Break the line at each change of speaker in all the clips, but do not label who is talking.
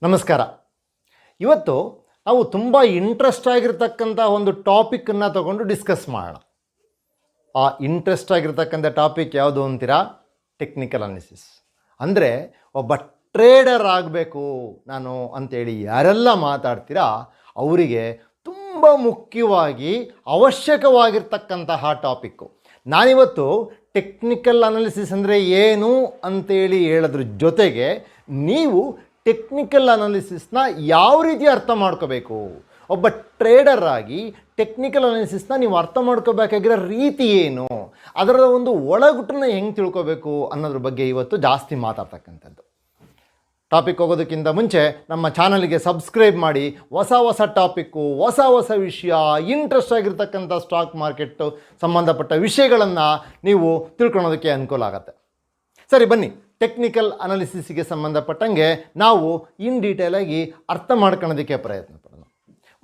ನಮಸ್ಕಾರ. ಇವತ್ತು ನಾವು ತುಂಬ ಇಂಟ್ರೆಸ್ಟ್ ಆಗಿರ್ತಕ್ಕಂಥ ಒಂದು ಟಾಪಿಕನ್ನು ತಗೊಂಡು ಡಿಸ್ಕಸ್ ಮಾಡೋಣ. ಆ ಇಂಟ್ರೆಸ್ಟ್ ಆಗಿರ್ತಕ್ಕಂಥ ಟಾಪಿಕ್ ಯಾವುದು ಅಂತೀರಾ? Technical analysis. ಅಂದರೆ ಒಬ್ಬ ಟ್ರೇಡರ್ ಆಗಬೇಕು ನಾನು ಅಂತೇಳಿ ಯಾರೆಲ್ಲ ಮಾತಾಡ್ತೀರಾ ಅವರಿಗೆ ತುಂಬ ಮುಖ್ಯವಾಗಿ ಅವಶ್ಯಕವಾಗಿರ್ತಕ್ಕಂತಹ ಟಾಪಿಕ್ಕು. ನಾನಿವತ್ತು ಟೆಕ್ನಿಕಲ್ ಅನಾಲಿಸಿಸ್ ಅಂದರೆ ಏನು ಅಂತೇಳಿ ಹೇಳೋದ್ರ ಜೊತೆಗೆ ನೀವು ಟೆಕ್ನಿಕಲ್ ಅನಾಲಿಸಿಸ್ನ ಯಾವ ರೀತಿ ಅರ್ಥ ಮಾಡ್ಕೋಬೇಕು, ಒಬ್ಬ ಟ್ರೇಡರ್ ಆಗಿ ಟೆಕ್ನಿಕಲ್ ಅನಾಲಿಸಿಸ್ನ ನೀವು ಅರ್ಥ ಮಾಡ್ಕೋಬೇಕಾಗಿರೋ ರೀತಿ ಏನು, ಅದರ ಒಂದು ಒಳಗುಟ್ಟನ್ನ ಹೆಂಗೆ ತಿಳ್ಕೋಬೇಕು ಅನ್ನೋದ್ರ ಬಗ್ಗೆ ಇವತ್ತು ಜಾಸ್ತಿ ಮಾತಾಡ್ತಕ್ಕಂಥದ್ದು. ಟಾಪಿಕ್ ಹೋಗೋದಕ್ಕಿಂತ ಮುಂಚೆ ನಮ್ಮ ಚಾನಲ್ಗೆ ಸಬ್ಸ್ಕ್ರೈಬ್ ಮಾಡಿ. ಹೊಸ ಟಾಪಿಕ್ಕು, ಹೊಸ ವಿಷಯ, ಇಂಟ್ರೆಸ್ಟ್ ಆಗಿರ್ತಕ್ಕಂಥ ಸ್ಟಾಕ್ ಮಾರ್ಕೆಟ್ಟು ಸಂಬಂಧಪಟ್ಟ ವಿಷಯಗಳನ್ನು ನೀವು ತಿಳ್ಕೊಳೋದಕ್ಕೆ ಅನುಕೂಲ ಆಗುತ್ತೆ. ಸರಿ, ಬನ್ನಿ ಟೆಕ್ನಿಕಲ್ ಅನಾಲಿಸಿಸ್ಗೆ ಸಂಬಂಧಪಟ್ಟಂಗೆ ನಾವು ಇನ್ ಡೀಟೇಲಾಗಿ ಅರ್ಥ ಮಾಡ್ಕೊಳ್ಳೋದಕ್ಕೆ ಪ್ರಯತ್ನ ಪಡೋಣ.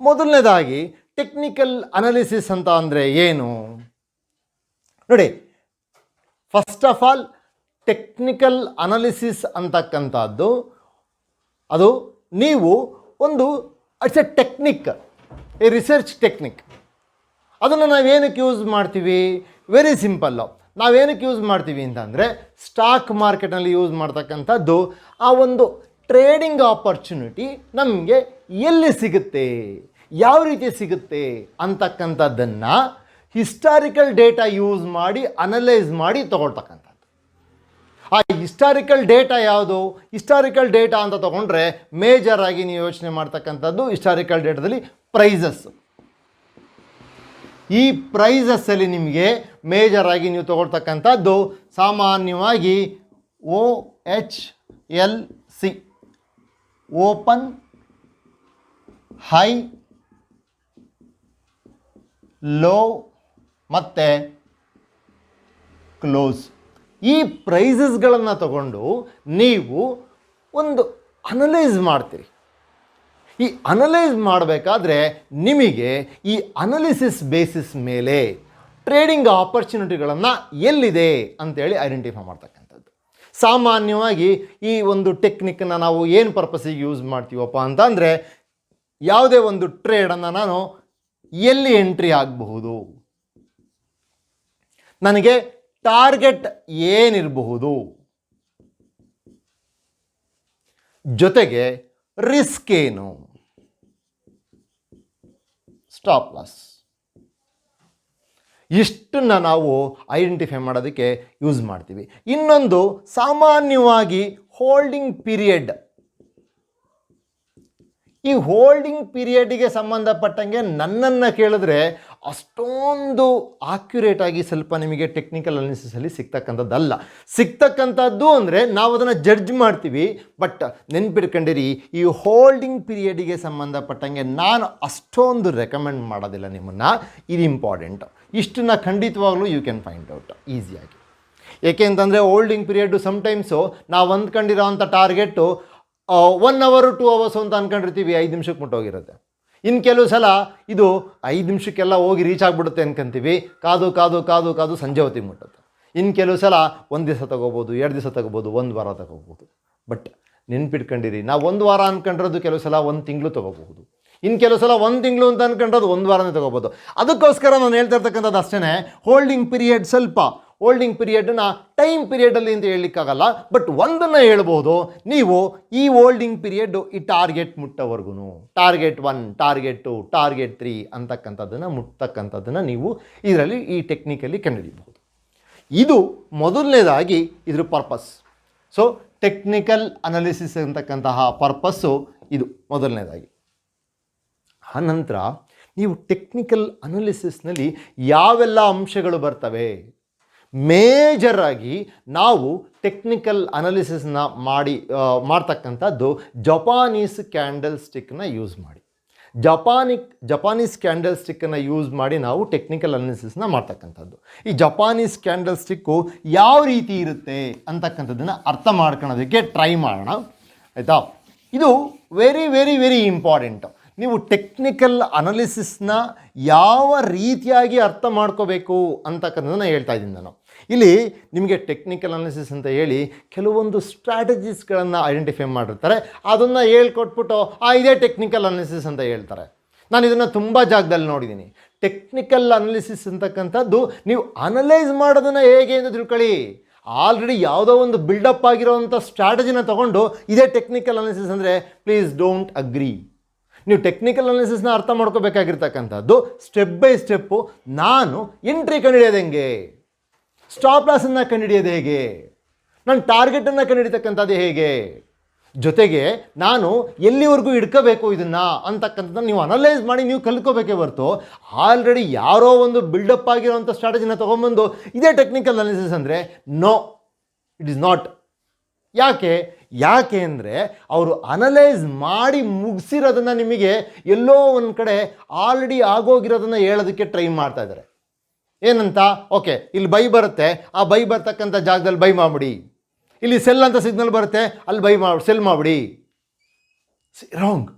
ಮೊದಲನೇದಾಗಿ ಟೆಕ್ನಿಕಲ್ ಅನಾಲಿಸಿಸ್ ಅಂತ ಅಂದರೆ ಏನು ನೋಡಿ. First of all technical analysis ಅಂತಕ್ಕಂಥದ್ದು ಅದು ನೀವು ಒಂದು it's a technique, a research technique. ಅದನ್ನು ನಾವೇನಕ್ಕೆ ಯೂಸ್ ಮಾಡ್ತೀವಿ? Very simple. ನಾವೇನಕ್ಕೆ ಯೂಸ್ ಮಾಡ್ತೀವಿ ಅಂತಂದರೆ ಸ್ಟಾಕ್ ಮಾರ್ಕೆಟ್ನಲ್ಲಿ ಯೂಸ್ ಮಾಡ್ತಕ್ಕಂಥದ್ದು ಆ ಒಂದು ಟ್ರೇಡಿಂಗ್ ಆಪರ್ಚುನಿಟಿ ನಮಗೆ ಎಲ್ಲಿ ಸಿಗುತ್ತೆ, ಯಾವ ರೀತಿ ಸಿಗುತ್ತೆ ಅಂತಕ್ಕಂಥದ್ದನ್ನು ಹಿಸ್ಟಾರಿಕಲ್ ಡೇಟಾ ಯೂಸ್ ಮಾಡಿ ಅನಲೈಸ್ ಮಾಡಿ ತೊಗೊಳ್ತಕ್ಕಂಥದ್ದು. ಆ ಹಿಸ್ಟಾರಿಕಲ್ ಡೇಟಾ ಯಾವುದು? ಹಿಸ್ಟಾರಿಕಲ್ ಡೇಟಾ ಅಂತ ತೊಗೊಂಡ್ರೆ ಮೇಜರ್ ಆಗಿ ನೀವು ಯೋಚನೆ ಮಾಡ್ತಕ್ಕಂಥದ್ದು ಹಿಸ್ಟಾರಿಕಲ್ ಡೇಟಾದಲ್ಲಿ ಪ್ರೈಸಸ್. ಈ ಪ್ರೈಸಸ್ಸಲ್ಲಿ ನಿಮಗೆ ಮೇಜರ್ ಆಗಿ ನೀವು ತೊಗೊಳ್ತಕ್ಕಂಥದ್ದು ಸಾಮಾನ್ಯವಾಗಿ OHLC, ಓಪನ್, ಹೈ, ಲೋ ಮತ್ತು ಕ್ಲೋಸ್. ಈ ಪ್ರೈಸಸ್ಗಳನ್ನು ತಗೊಂಡು ನೀವು ಒಂದು ಅನಲೈಸ್ ಮಾಡ್ತೀರಿ. ಈ ಅನಲೈಸ್ ಮಾಡಬೇಕಾದ್ರೆ ನಿಮಗೆ ಈ ಅನಾಲಿಸಿಸ್ ಬೇಸಿಸ್ ಮೇಲೆ ಟ್ರೇಡಿಂಗ್ ಆಪರ್ಚುನಿಟಿಗಳನ್ನು ಎಲ್ಲಿದೆ ಅಂತೇಳಿ ಐಡೆಂಟಿಫೈ ಮಾಡ್ತಕ್ಕಂಥದ್ದು. ಸಾಮಾನ್ಯವಾಗಿ ಈ ಒಂದು ಟೆಕ್ನಿಕ್ಕನ್ನು ನಾವು ಏನು ಪರ್ಪಸ್ಸಿಗೆ ಯೂಸ್ ಮಾಡ್ತೀವಪ್ಪ ಅಂತ ಅಂದರೆ, ಯಾವುದೇ ಒಂದು ಟ್ರೇಡನ್ನು ನಾನು ಎಲ್ಲಿ ಎಂಟ್ರಿ ಆಗಬಹುದು, ನನಗೆ ಟಾರ್ಗೆಟ್ ಏನಿರಬಹುದು, ಜೊತೆಗೆ ರಿಸ್ಕ್ ಏನು, ಸ್ಟಾಪ್ ಲಾಸ್, ಇಷ್ಟನ್ನು ನಾವು ಐಡೆಂಟಿಫೈ ಮಾಡೋದಕ್ಕೆ ಯೂಸ್ ಮಾಡ್ತೀವಿ. ಇನ್ನೊಂದು ಸಾಮಾನ್ಯವಾಗಿ ಹೋಲ್ಡಿಂಗ್ ಪೀರಿಯಡ್. ಈ ಹೋಲ್ಡಿಂಗ್ ಪೀರಿಯಡಿಗೆ ಸಂಬಂಧಪಟ್ಟಂಗೆ ನನ್ನನ್ನು ಕೇಳಿದ್ರೆ ಅಷ್ಟೊಂದು ಆಕ್ಯುರೇಟಾಗಿ ಸ್ವಲ್ಪ ನಿಮಗೆ ಟೆಕ್ನಿಕಲ್ ಅನಾಲಿಸಿಸಲ್ಲಿ ಸಿಗ್ತಕ್ಕಂಥದ್ದಲ್ಲ. ಸಿಗ್ತಕ್ಕಂಥದ್ದು ಅಂದರೆ ನಾವು ಅದನ್ನು ಜಡ್ಜ್ ಮಾಡ್ತೀವಿ. ಬಟ್ ನೆನ್ಪಿಟ್ಕೊಂಡಿರಿ, ಈ ಹೋಲ್ಡಿಂಗ್ ಪೀರಿಯಡಿಗೆ ಸಂಬಂಧಪಟ್ಟಂಗೆ ನಾನು ಅಷ್ಟೊಂದು ರೆಕಮೆಂಡ್ ಮಾಡೋದಿಲ್ಲ ನಿಮ್ಮನ್ನು. ಇದು ಇಂಪಾರ್ಟೆಂಟ್. ಇಷ್ಟನ್ನು ಖಂಡಿತವಾಗ್ಲೂ ಯು ಕ್ಯಾನ್ ಫೈಂಡ್ ಔಟ್ ಈಸಿಯಾಗಿ. ಏಕೆ ಅಂತಂದರೆ ಹೋಲ್ಡಿಂಗ್ ಪೀರಿಯಡ್ಡು ಸಮ್ಟೈಮ್ಸು ನಾವು ಅಂದ್ಕೊಂಡಿರೋ ಅಂಥ ಟಾರ್ಗೆಟು 1 hour 2 hours ಅಂತ ಅಂದ್ಕೊಂಡಿರ್ತೀವಿ, 5 ನಿಮಿಷಕ್ಕೆ ಮುಟ್ಟೋಗಿರುತ್ತೆ. ಇನ್ನು ಕೆಲವು ಸಲ ಇದು 5 ನಿಮಿಷಕ್ಕೆಲ್ಲ ಹೋಗಿ ರೀಚ್ ಆಗಿಬಿಡುತ್ತೆ ಅನ್ಕೊಂತೀವಿ. ಕಾದು ಸಂಜೆ ಹೊತ್ತಿಗೆ ಮುಟ್ಟುತ್ತೆ. ಇನ್ನು ಕೆಲವು ಸಲ 1 ದಿವಸ ತಗೋಬೋದು, 2 ದಿವಸ ತಗೋಬೋದು, 1 ವಾರ ತಗೋಬೋದು. ಬಟ್ ನೆನ್ಪಿಟ್ಕೊಂಡಿರಿ, ನಾವು 1 ವಾರ ಅಂದ್ಕೊಂಡಿರೋದು ಕೆಲವು ಸಲ 1 ತಿಂಗಳು ತೊಗೋಬಹುದು. ಇನ್ನು ಕೆಲವು ಸಲ 1 ತಿಂಗಳು ಅಂತ ಅಂದ್ಕೊಂಡ್ರದು 1 ವಾರನೇ ತೊಗೋಬೋದು. ಅದಕ್ಕೋಸ್ಕರ ನಾನು ಹೇಳ್ತಾ ಇರ್ತಕ್ಕಂಥದ್ದು ಅಷ್ಟೇ, ಹೋಲ್ಡಿಂಗ್ ಪೀರಿಯಡ್ ಸ್ವಲ್ಪ ಹೋಲ್ಡಿಂಗ್ ಪೀರಿಯಡನ್ನ ಟೈಮ್ ಪೀರಿಯಡಲ್ಲಿ ಅಂತ ಹೇಳಲಿಕ್ಕಾಗಲ್ಲ. ಬಟ್ ಒಂದನ್ನು ಹೇಳ್ಬೋದು, ನೀವು ಈ ಹೋಲ್ಡಿಂಗ್ ಪೀರಿಯಡ್ ಈ ಟಾರ್ಗೆಟ್ ಮುಟ್ಟೋವರೆಗೂ, ಟಾರ್ಗೆಟ್ 1, ಟಾರ್ಗೆಟ್ 2, ಟಾರ್ಗೆಟ್ 3 ಅಂತಕ್ಕಂಥದ್ದನ್ನು ಮುಟ್ತಕ್ಕಂಥದ್ದನ್ನು ನೀವು ಇದರಲ್ಲಿ ಈ ಟೆಕ್ನಿಕಲ್ಲಿ ಕಂಡುಹಿಡಿಯಬಹುದು. ಇದು ಮೊದಲನೇದಾಗಿ ಇದ್ರ ಪರ್ಪಸ್. ಸೊ ಟೆಕ್ನಿಕಲ್ ಅನಾಲಿಸಿಸ್ ಅಂತಕ್ಕಂತಹ ಪರ್ಪಸ್ಸು ಇದು ಮೊದಲನೇದಾಗಿ. ಆನಂತರ ನೀವು ಟೆಕ್ನಿಕಲ್ ಅನಾಲಿಸಿಸ್ನಲ್ಲಿ ಯಾವೆಲ್ಲ ಅಂಶಗಳು ಬರ್ತವೆ, ಮೇಜರಾಗಿ ನಾವು ಟೆಕ್ನಿಕಲ್ ಅನಾಲಿಸಿಸ್ನ ಮಾಡ್ತಕ್ಕಂಥದ್ದು ಜಪಾನೀಸ್ ಕ್ಯಾಂಡಲ್ ಸ್ಟಿಕ್ಕನ್ನ ಯೂಸ್ ಮಾಡಿ. ಜಪಾನೀಸ್ ಕ್ಯಾಂಡಲ್ ಸ್ಟಿಕ್ಕನ್ನು ಯೂಸ್ ಮಾಡಿ ನಾವು ಟೆಕ್ನಿಕಲ್ ಅನಾಲಿಸಿಸ್ನ ಮಾಡ್ತಕ್ಕಂಥದ್ದು. ಈ ಜಪಾನೀಸ್ ಕ್ಯಾಂಡಲ್ ಸ್ಟಿಕ್ಕು ಯಾವ ರೀತಿ ಇರುತ್ತೆ ಅಂತಕ್ಕಂಥದ್ದನ್ನು ಅರ್ಥ ಮಾಡ್ಕೊಳ್ಳೋದಕ್ಕೆ ಟ್ರೈ ಮಾಡೋಣ, ಆಯಿತಾ? ಇದು ವೆರಿ ಇಂಪಾರ್ಟೆಂಟು. ನೀವು ಟೆಕ್ನಿಕಲ್ ಅನಾಲಿಸಿಸ್ನ ಯಾವ ರೀತಿಯಾಗಿ ಅರ್ಥ ಮಾಡ್ಕೋಬೇಕು ಅಂತಕ್ಕಂಥದ್ದನ್ನು ಹೇಳ್ತಾ ಇದ್ದೀನಿ ನಾನು. ಇಲ್ಲಿ ನಿಮಗೆ ಟೆಕ್ನಿಕಲ್ ಅನಾಲಿಸಿಸ್ ಅಂತ ಹೇಳಿ ಕೆಲವೊಂದು ಸ್ಟ್ರಾಟಜೀಸ್ಗಳನ್ನು ಐಡೆಂಟಿಫೈ ಮಾಡಿರ್ತಾರೆ, ಅದನ್ನು ಹೇಳ್ಕೊಟ್ಬಿಟ್ಟು ಇದೇ ಟೆಕ್ನಿಕಲ್ ಅನಾಲಿಸಿಸ್ ಅಂತ ಹೇಳ್ತಾರೆ. ನಾನು ಇದನ್ನು ತುಂಬ ಜಾಗದಲ್ಲಿ ನೋಡಿದ್ದೀನಿ. ಟೆಕ್ನಿಕಲ್ ಅನಾಲಿಸಿಸ್ ಅಂತಕ್ಕಂಥದ್ದು ನೀವು ಅನಲೈಸ್ ಮಾಡೋದನ್ನು ಹೇಗೆ ಅಂತ ತಿಳ್ಕೊಳ್ಳಿ. ಆಲ್ರೆಡಿ ಯಾವುದೋ ಒಂದು ಬಿಲ್ಡಪ್ ಆಗಿರೋವಂಥ ಸ್ಟ್ರಾಟಜಿನ ತೊಗೊಂಡು ಇದೇ ಟೆಕ್ನಿಕಲ್ ಅನಾಲಿಸಿಸ್ ಅಂದರೆ ಪ್ಲೀಸ್ ಡೋಂಟ್ ಅಗ್ರಿ. ನೀವು ಟೆಕ್ನಿಕಲ್ ಅನಾಲಿಸಿಸ್ನ ಅರ್ಥ ಮಾಡ್ಕೋಬೇಕಾಗಿರ್ತಕ್ಕಂಥದ್ದು ಸ್ಟೆಪ್ ಬೈ ಸ್ಟೆಪ್ಪು. ನಾನು ಎಂಟ್ರಿ ಕಂಡುಹಿಡಿಯೋದು ಹೆಂಗೆ, ಸ್ಟಾಪ್ ಲಾಸನ್ನು ಕಂಡುಹಿಡಿಯೋದು ಹೇಗೆ, ನನ್ನ ಟಾರ್ಗೆಟನ್ನು ಕಂಡುಹಿಡಿತಕ್ಕಂಥದ್ದು ಹೇಗೆ, ಜೊತೆಗೆ ನಾನು ಎಲ್ಲಿವರೆಗೂ ಇಡ್ಕೋಬೇಕು ಇದನ್ನು ಅಂತಕ್ಕಂಥದ್ದನ್ನು ನೀವು ಅನಲೈಸ್ ಮಾಡಿ ನೀವು ಕಲ್ತ್ಕೋಬೇಕೇ ಹೊರತು ಆಲ್ರೆಡಿ ಯಾರೋ ಒಂದು ಬಿಲ್ಡಪ್ ಆಗಿರೋವಂಥ ಸ್ಟ್ರಾಟಜಿನ ತೊಗೊಂಬಂದು ಇದೇ ಟೆಕ್ನಿಕಲ್ ಅನಾಲಿಸಿಸ್ ಅಂದರೆ ನೋ, ಇಟ್ ಈಸ್ ನಾಟ್. ಯಾಕೆ ಅಂದರೆ ಅವರು ಅನಲೈಸ್ ಮಾಡಿ ಮುಗಿಸಿರೋದನ್ನು ನಿಮಗೆ ಎಲ್ಲೋ ಒಂದು ಕಡೆ ಆಲ್ರೆಡಿ ಆಗೋಗಿರೋದನ್ನು ಹೇಳೋದಕ್ಕೆ ಟ್ರೈ ಮಾಡ್ತಾ ಇದ್ದಾರೆ. ಏನಂತ, ಓಕೆ ಇಲ್ಲಿ ಬೈ ಬರುತ್ತೆ, ಆ ಬೈ ಬರ್ತಕ್ಕಂಥ ಜಾಗದಲ್ಲಿ ಬೈ ಮಾಡಿಬಿಡಿ, ಇಲ್ಲಿ ಸೆಲ್ ಅಂತ ಸಿಗ್ನಲ್ ಬರುತ್ತೆ ಅಲ್ಲಿ ಸೆಲ್ ಮಾಡಿಬಿಡಿ. ರಾಂಗ್.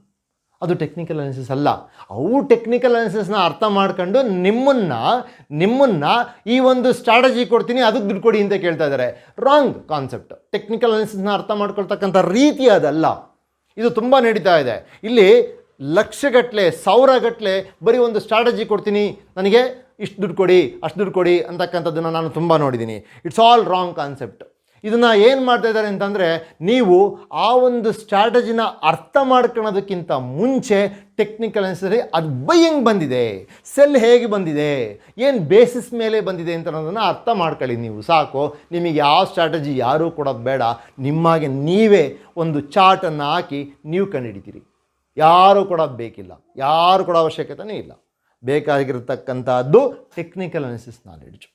ಅದು ಟೆಕ್ನಿಕಲ್ ಅನಾಲಿಸಿಸ್ ಅಲ್ಲ. ಅವು ಟೆಕ್ನಿಕಲ್ ಅನಾಲಿಸಿಸ್ನ ಅರ್ಥ ಮಾಡ್ಕೊಂಡು ನಿಮ್ಮನ್ನು ಈ ಒಂದು ಸ್ಟ್ರಾಟಜಿ ಕೊಡ್ತೀನಿ ಅದಕ್ಕೆ ದುಡ್ಡು ಕೊಡಿ ಅಂತ ಕೇಳ್ತಾ ಇದ್ದಾರೆ. Wrong concept. ಟೆಕ್ನಿಕಲ್ ಅನಾಲಿಸಿಸ್ನ ಅರ್ಥ ಮಾಡ್ಕೊಳ್ತಕ್ಕಂಥ ರೀತಿ ಅದಲ್ಲ. ಇದು ತುಂಬ ನಡೀತಾ ಇದೆ. ಇಲ್ಲಿ ಲಕ್ಷಗಟ್ಟಲೆ ಸಾವಿರಗಟ್ಟಲೆ ಬರೀ ಒಂದು ಸ್ಟ್ರಾಟಜಿ ಕೊಡ್ತೀನಿ, ನನಗೆ ಇಷ್ಟು ದುಡ್ಡು ಕೊಡಿ ಅಷ್ಟು ದುಡ್ಡು ಕೊಡಿ ಅಂತಕ್ಕಂಥದ್ದನ್ನು ನಾನು ತುಂಬ ನೋಡಿದ್ದೀನಿ. It's all wrong concept. ಇದನ್ನು ಏನು ಮಾಡ್ತಾ ಇದ್ದಾರೆ ಅಂತಂದರೆ, ನೀವು ಆ ಒಂದು ಸ್ಟ್ರಾಟಜಿನ ಅರ್ಥ ಮಾಡ್ಕೊಳ್ಳೋದಕ್ಕಿಂತ ಮುಂಚೆ ಟೆಕ್ನಿಕಲ್ ಅನಾಲಿಸಿಸ್ ಅದು ಬೈ ಹೆಂಗೆ ಬಂದಿದೆ, ಸೆಲ್ ಹೇಗೆ ಬಂದಿದೆ, ಏನು ಬೇಸಿಸ್ ಮೇಲೆ ಬಂದಿದೆ ಅಂತ ಅನ್ನೋದನ್ನು ಅರ್ಥ ಮಾಡ್ಕೊಳ್ಳಿ ನೀವು ಸಾಕು. ನಿಮಗೆ ಯಾವ ಸ್ಟ್ರಾಟಜಿ ಯಾರೂ ಕೊಡೋದು ಬೇಡ. ನಿಮ್ಮಾಗೆ ನೀವೇ ಒಂದು ಚಾರ್ಟನ್ನು ಹಾಕಿ ನೀವು ಕಂಡುಹಿಡಿತೀರಿ. ಯಾರೂ ಕೊಡೋದು ಬೇಕಿಲ್ಲ, ಯಾರು ಕೊಡೋ ಅವಶ್ಯಕತೆಯೇ ಇಲ್ಲ. ಬೇಕಾಗಿರತಕ್ಕಂಥದ್ದು ಟೆಕ್ನಿಕಲ್ ಅನಾಲಿಸಿಸ್ ನಾಲೆಡ್ಜು.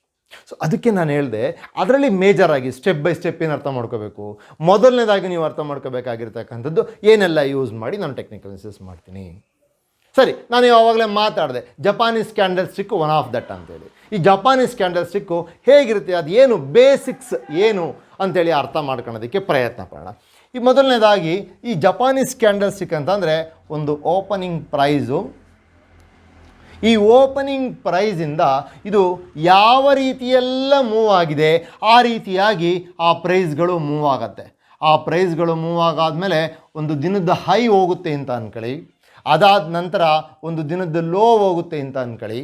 ಸೊ ಅದಕ್ಕೆ ನಾನು ಹೇಳಿದೆ, ಅದರಲ್ಲಿ ಮೇಜರಾಗಿ ಸ್ಟೆಪ್ ಬೈ ಸ್ಟೆಪ್ ಏನು ಅರ್ಥ ಮಾಡ್ಕೋಬೇಕು. ಮೊದಲನೇದಾಗಿ ನೀವು ಅರ್ಥ ಮಾಡ್ಕೋಬೇಕಾಗಿರ್ತಕ್ಕಂಥದ್ದು ಏನೆಲ್ಲ ಯೂಸ್ ಮಾಡಿ ನಾನು ಟೆಕ್ನಿಕಲ್ ಅನಾಲಿಸಿಸ್ ಮಾಡ್ತೀನಿ. ಸರಿ, ನಾನು ಯಾವಾಗಲೇ ಮಾತಾಡಿದೆ Japanese candle stick one of that ಅಂತೇಳಿ. ಈ ಜಪಾನೀಸ್ ಕ್ಯಾಂಡಲ್ ಸ್ಟಿಕ್ಕು ಹೇಗಿರುತ್ತೆ, ಅದು ಏನು ಬೇಸಿಕ್ಸ್ ಏನು ಅಂತೇಳಿ ಅರ್ಥ ಮಾಡ್ಕೊಳ್ಳೋದಕ್ಕೆ ಪ್ರಯತ್ನ ಪಡೋಣ. ಈ ಮೊದಲನೇದಾಗಿ ಈ ಜಪಾನೀಸ್ ಕ್ಯಾಂಡಲ್ ಸ್ಟಿಕ್ ಅಂತಂದರೆ ಒಂದು ಓಪನಿಂಗ್ ಪ್ರೈಸು. ಈ ಓಪನಿಂಗ್ ಪ್ರೈಸಿಂದ ಇದು ಯಾವ ರೀತಿಯೆಲ್ಲ ಮೂವ್ ಆಗಿದೆ ಆ ರೀತಿಯಾಗಿ ಆ ಪ್ರೈಸ್ಗಳು ಮೂವ್ ಆಗುತ್ತೆ. ಆ ಪ್ರೈಸ್ಗಳು ಮೂವ್ ಆಗಾದಮೇಲೆ ಒಂದು ದಿನದ ಹೈ ಹೋಗುತ್ತೆ ಅಂತ ಅಂದ್ಕೊಳ್ಳಿ, ಅದಾದ ನಂತರ ಒಂದು ದಿನದ ಲೋ ಹೋಗುತ್ತೆ ಅಂತ ಅಂದ್ಕೊಳ್ಳಿ,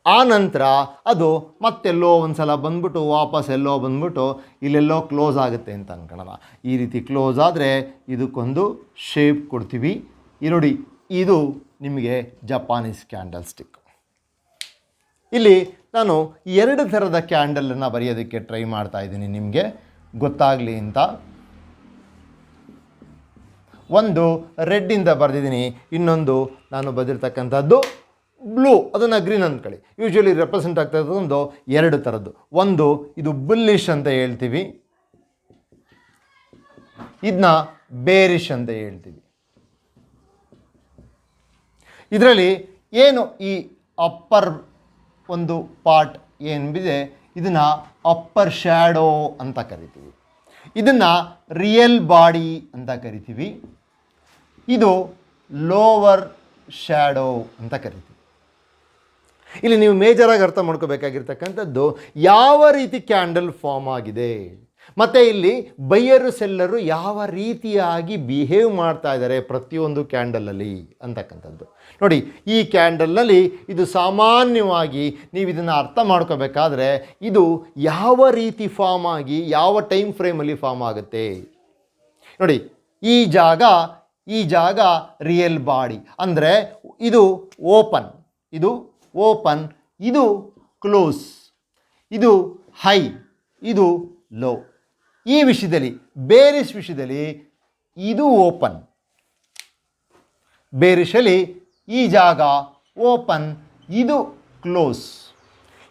ಆ ನಂತರ ಅದು ಮತ್ತೆಲ್ಲೋ ಒಂದು ಸಲ ಬಂದ್ಬಿಟ್ಟು ವಾಪಸ್ ಎಲ್ಲೋ ಬಂದ್ಬಿಟ್ಟು ಇಲ್ಲೆಲ್ಲೋ ಕ್ಲೋಸ್ ಆಗುತ್ತೆ ಅಂತ ಅಂದ್ಕೊಳ್ಳೋಣ. ಈ ರೀತಿ ಕ್ಲೋಸ್ ಆದರೆ ಇದಕ್ಕೊಂದು ಶೇಪ್ ಕೊಡ್ತೀವಿ. ನೋಡಿ, ಇದು ನಿಮಗೆ ಜಪಾನೀಸ್ ಕ್ಯಾಂಡಲ್ ಸ್ಟಿಕ್. ಇಲ್ಲಿ ನಾನು 2 ಥರದ ಕ್ಯಾಂಡಲನ್ನು ಬರೆಯೋದಕ್ಕೆ ಟ್ರೈ ಮಾಡ್ತಾ ಇದ್ದೀನಿ ನಿಮಗೆ ಗೊತ್ತಾಗಲಿ ಅಂತ. ಒಂದು ರೆಡ್ಡಿಂದ ಬರೆದಿದ್ದೀನಿ, ಇನ್ನೊಂದು ನಾನು ಬರೆದಿರ್ತಕ್ಕಂಥದ್ದು ಬ್ಲೂ, ಅದನ್ನು ಗ್ರೀನ್ ಅಂದ್ಕೊಳ್ಳಿ. ಯೂಶ್ವಲಿ ರೆಪ್ರೆಸೆಂಟ್ ಆಗ್ತಾ ಇರೋದೊಂದು 2 ಥರದ್ದು. ಒಂದು ಇದು ಬುಲ್ಲಿಶ್ ಅಂತ ಹೇಳ್ತೀವಿ, ಇದನ್ನ ಬೇರಿಶ್ ಅಂತ ಹೇಳ್ತೀವಿ. ಇದರಲ್ಲಿ ಏನು ಈ ಅಪ್ಪರ್ ಒಂದು ಪಾರ್ಟ್ ಏನಿದೆ ಇದನ್ನು ಅಪ್ಪರ್ ಶ್ಯಾಡೋ ಅಂತ ಕರಿತೀವಿ, ಇದನ್ನು ರಿಯಲ್ ಬಾಡಿ ಅಂತ ಕರಿತೀವಿ, ಇದು ಲೋವರ್ ಶ್ಯಾಡೋ ಅಂತ ಕರಿತೀವಿ. ಇಲ್ಲಿ ನೀವು ಮೇಜರಾಗಿ ಅರ್ಥ ಮಾಡ್ಕೋಬೇಕಾಗಿರ್ತಕ್ಕಂಥದ್ದು ಯಾವ ರೀತಿ ಕ್ಯಾಂಡಲ್ ಫಾರ್ಮ್ ಆಗಿದೆ ಮತ್ತು ಇಲ್ಲಿ ಬೈಯರು ಸೆಲ್ಲರು ಯಾವ ರೀತಿಯಾಗಿ ಬಿಹೇವ್ ಮಾಡ್ತಾ ಇದ್ದಾರೆ ಪ್ರತಿಯೊಂದು ಕ್ಯಾಂಡಲಲ್ಲಿ ಅಂತಕ್ಕಂಥದ್ದು. ನೋಡಿ, ಈ ಕ್ಯಾಂಡಲ್ನಲ್ಲಿ ಇದು ಸಾಮಾನ್ಯವಾಗಿ ನೀವು ಇದನ್ನು ಅರ್ಥ ಮಾಡ್ಕೋಬೇಕಾದ್ರೆ ಇದು ಯಾವ ರೀತಿ ಫಾರ್ಮ್ ಆಗಿ ಯಾವ ಟೈಮ್ ಫ್ರೇಮಲ್ಲಿ ಫಾರ್ಮ್ ಆಗುತ್ತೆ. ನೋಡಿ, ಈ ಜಾಗ ರಿಯಲ್ ಬಾಡಿ ಅಂದರೆ ಇದು ಓಪನ್, ಇದು ಕ್ಲೋಸ್, ಇದು ಹೈ, ಇದು ಲೋ. ಈ ವಿಷಯದಲ್ಲಿ ಬೇರಿಶ್ ವಿಷಯದಲ್ಲಿ ಇದು ಓಪನ್, ಬೇರಿಶಲ್ಲಿ ಈ ಜಾಗ ಓಪನ್, ಇದು ಕ್ಲೋಸ್.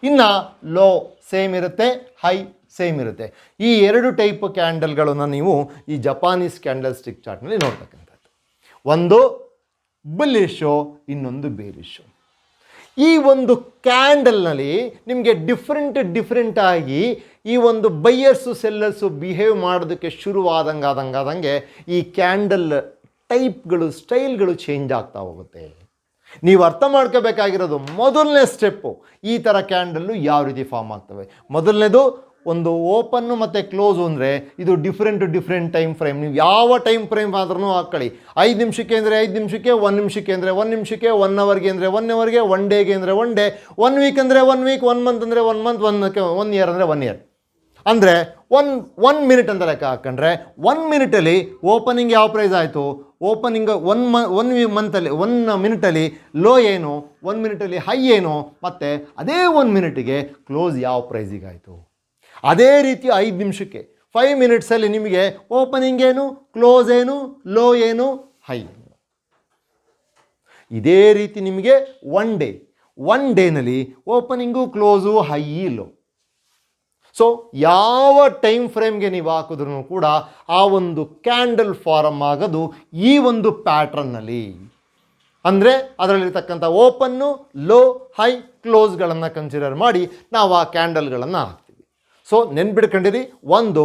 ಇನ್ನು ಲೋ ಸೇಮ್ ಇರುತ್ತೆ, ಹೈ ಸೇಮ್ ಇರುತ್ತೆ. ಈ 2 ಟೈಪ್ ಕ್ಯಾಂಡಲ್ಗಳನ್ನು ನೀವು ಈ ಜಪಾನೀಸ್ ಕ್ಯಾಂಡಲ್ ಸ್ಟಿಕ್ ಚಾರ್ಟ್ನಲ್ಲಿ ನೋಡ್ತಕ್ಕಂಥದ್ದು. ಒಂದು ಬುಲ್ಲಿಶು, ಇನ್ನೊಂದು ಬೇರಿಶು. ಈ ಒಂದು ಕ್ಯಾಂಡಲ್ನಲ್ಲಿ ನಿಮಗೆ ಡಿಫ್ರೆಂಟಾಗಿ ಈ ಒಂದು ಬೈಯರ್ಸು ಸೆಲ್ಲರ್ಸು ಬಿಹೇವ್ ಮಾಡೋದಕ್ಕೆ ಶುರುವಾದಂಗೆ ಈ ಕ್ಯಾಂಡಲ್ ಟೈಪ್ಗಳು ಸ್ಟೈಲ್ಗಳು ಚೇಂಜ್ ಆಗ್ತಾ ಹೋಗುತ್ತೆ. ನೀವು ಅರ್ಥ ಮಾಡ್ಕೋಬೇಕಾಗಿರೋದು ಮೊದಲನೇ ಸ್ಟೆಪ್ಪು, ಈ ಥರ ಕ್ಯಾಂಡಲ್ಲು ಯಾವ ರೀತಿ ಫಾರ್ಮ್ ಆಗ್ತವೆ. ಮೊದಲನೇದು ಒಂದು ಓಪನ್ನು ಮತ್ತು ಕ್ಲೋಸು ಅಂದರೆ ಇದು ಡಿಫ್ರೆಂಟ್ ಟೈಮ್ ಫ್ರೇಮ್. ನೀವು ಯಾವ ಟೈಮ್ ಫ್ರೇಮ್ ಆದ್ರೂ ಹಾಕ್ಕೊಳ್ಳಿ. 5 ನಿಮಿಷಕ್ಕೆ ಅಂದರೆ 5 ನಿಮಿಷಕ್ಕೆ, 1 ನಿಮಿಷಕ್ಕೆ ಅಂದರೆ 1 ನಿಮಿಷಕ್ಕೆ, 1 ಅವರ್ಗೆ ಅಂದರೆ 1 ಅವರ್ಗೆ, 1 ಡೇಗೆ ಅಂದರೆ 1 ಡೇ, 1 ವೀಕ್ ಅಂದರೆ 1 ವೀಕ್, 1 ಮಂತ್ ಅಂದರೆ 1 ಮಂತ್, 1 ಇಯರ್ ಅಂದರೆ 1 ಇಯರ್. ಅಂದರೆ 1 ಮಿನಿಟ್ ಅಂತ ಲೆಕ್ಕ ಹಾಕೊಂಡ್ರೆ 1 ಮಿನಿಟಲ್ಲಿ ಓಪನಿಂಗ್ ಯಾವ ಪ್ರೈಸ್ ಆಯಿತು, ಓಪನಿಂಗ್ 1 ಮಂತಲ್ಲಿ 1 ಮಿನಿಟಲ್ಲಿ ಲೋ ಏನು, 1 ಮಿನಿಟಲ್ಲಿ ಹೈ ಏನು, ಮತ್ತು ಅದೇ 1 ಮಿನಿಟಿಗೆ ಕ್ಲೋಸ್ ಯಾವ ಪ್ರೈಸಿಗೆ ಆಯಿತು. ಅದೇ ರೀತಿ 5 ನಿಮಿಷಕ್ಕೆ 5 ಮಿನಿಟ್ಸಲ್ಲಿ ನಿಮಗೆ ಓಪನಿಂಗ್ ಏನು, ಕ್ಲೋಸ್ ಏನು, ಲೋ ಏನು, ಹೈ ಏನು. ಇದೇ ರೀತಿ ನಿಮಗೆ 1 ಡೇನಲ್ಲಿ opening, close, high, low. So ಯಾವ ಟೈಮ್ ಫ್ರೇಮ್ಗೆ ನೀವು ಹಾಕಿದ್ರೂ ಕೂಡ ಆ ಒಂದು ಕ್ಯಾಂಡಲ್ ಫಾರಮ್ ಆಗೋದು ಈ ಒಂದು ಪ್ಯಾಟ್ರನ್ನಲ್ಲಿ. ಅಂದರೆ ಅದರಲ್ಲಿರ್ತಕ್ಕಂಥ ಓಪನ್ನು, ಲೋ, ಹೈ, ಕ್ಲೋಸ್ಗಳನ್ನು ಕನ್ಸಿಡರ್ ಮಾಡಿ ನಾವು ಆ ಕ್ಯಾಂಡಲ್ಗಳನ್ನು ಹಾಕ್ತೀವಿ. ಸೊ ನೆನ್ಪಿಡ್ಕೊಂಡಿರಿ, ಒಂದು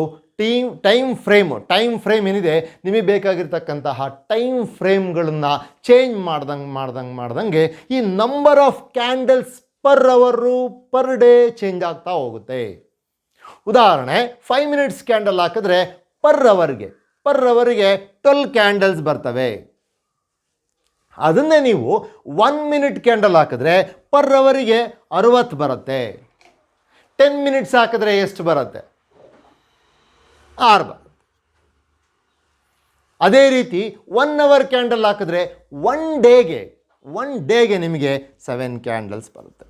ಟೈಮ್ ಫ್ರೇಮ್ ಏನಿದೆ, ನಿಮಗೆ ಬೇಕಾಗಿರ್ತಕ್ಕಂತಹ ಟೈಮ್ ಫ್ರೇಮ್ಗಳನ್ನು ಚೇಂಜ್ ಮಾಡ್ದಂಗೆ ಈ ನಂಬರ್ ಆಫ್ ಕ್ಯಾಂಡಲ್ಸ್ ಪರ್ ಅವರು ಪರ್ ಡೇ ಚೇಂಜ್ ಆಗ್ತಾ ಹೋಗುತ್ತೆ. ಉದಾಹರಣೆ, 5 ಮಿನಿಟ್ಸ್ ಕ್ಯಾಂಡಲ್ ಹಾಕಿದ್ರೆ ಪರ್ ಅವರಿಗೆ 12 ಕ್ಯಾಂಡಲ್ಸ್ ಬರ್ತವೆ. ಅದನ್ನೇ ನೀವು 1 ಮಿನಿಟ್ ಕ್ಯಾಂಡಲ್ ಹಾಕಿದ್ರೆ ಪರ್ ಅವರಿಗೆ 60 ಬರುತ್ತೆ. 10 ಮಿನಿಟ್ಸ್ ಹಾಕಿದ್ರೆ ಎಷ್ಟು ಬರುತ್ತೆ? 6 ಬರುತ್ತೆ. ಅದೇ ರೀತಿ 1 ಅವರ್ ಕ್ಯಾಂಡಲ್ ಹಾಕಿದ್ರೆ 1 ಡೇಗೆ ನಿಮಗೆ 7 ಕ್ಯಾಂಡಲ್ಸ್ ಬರುತ್ತೆ.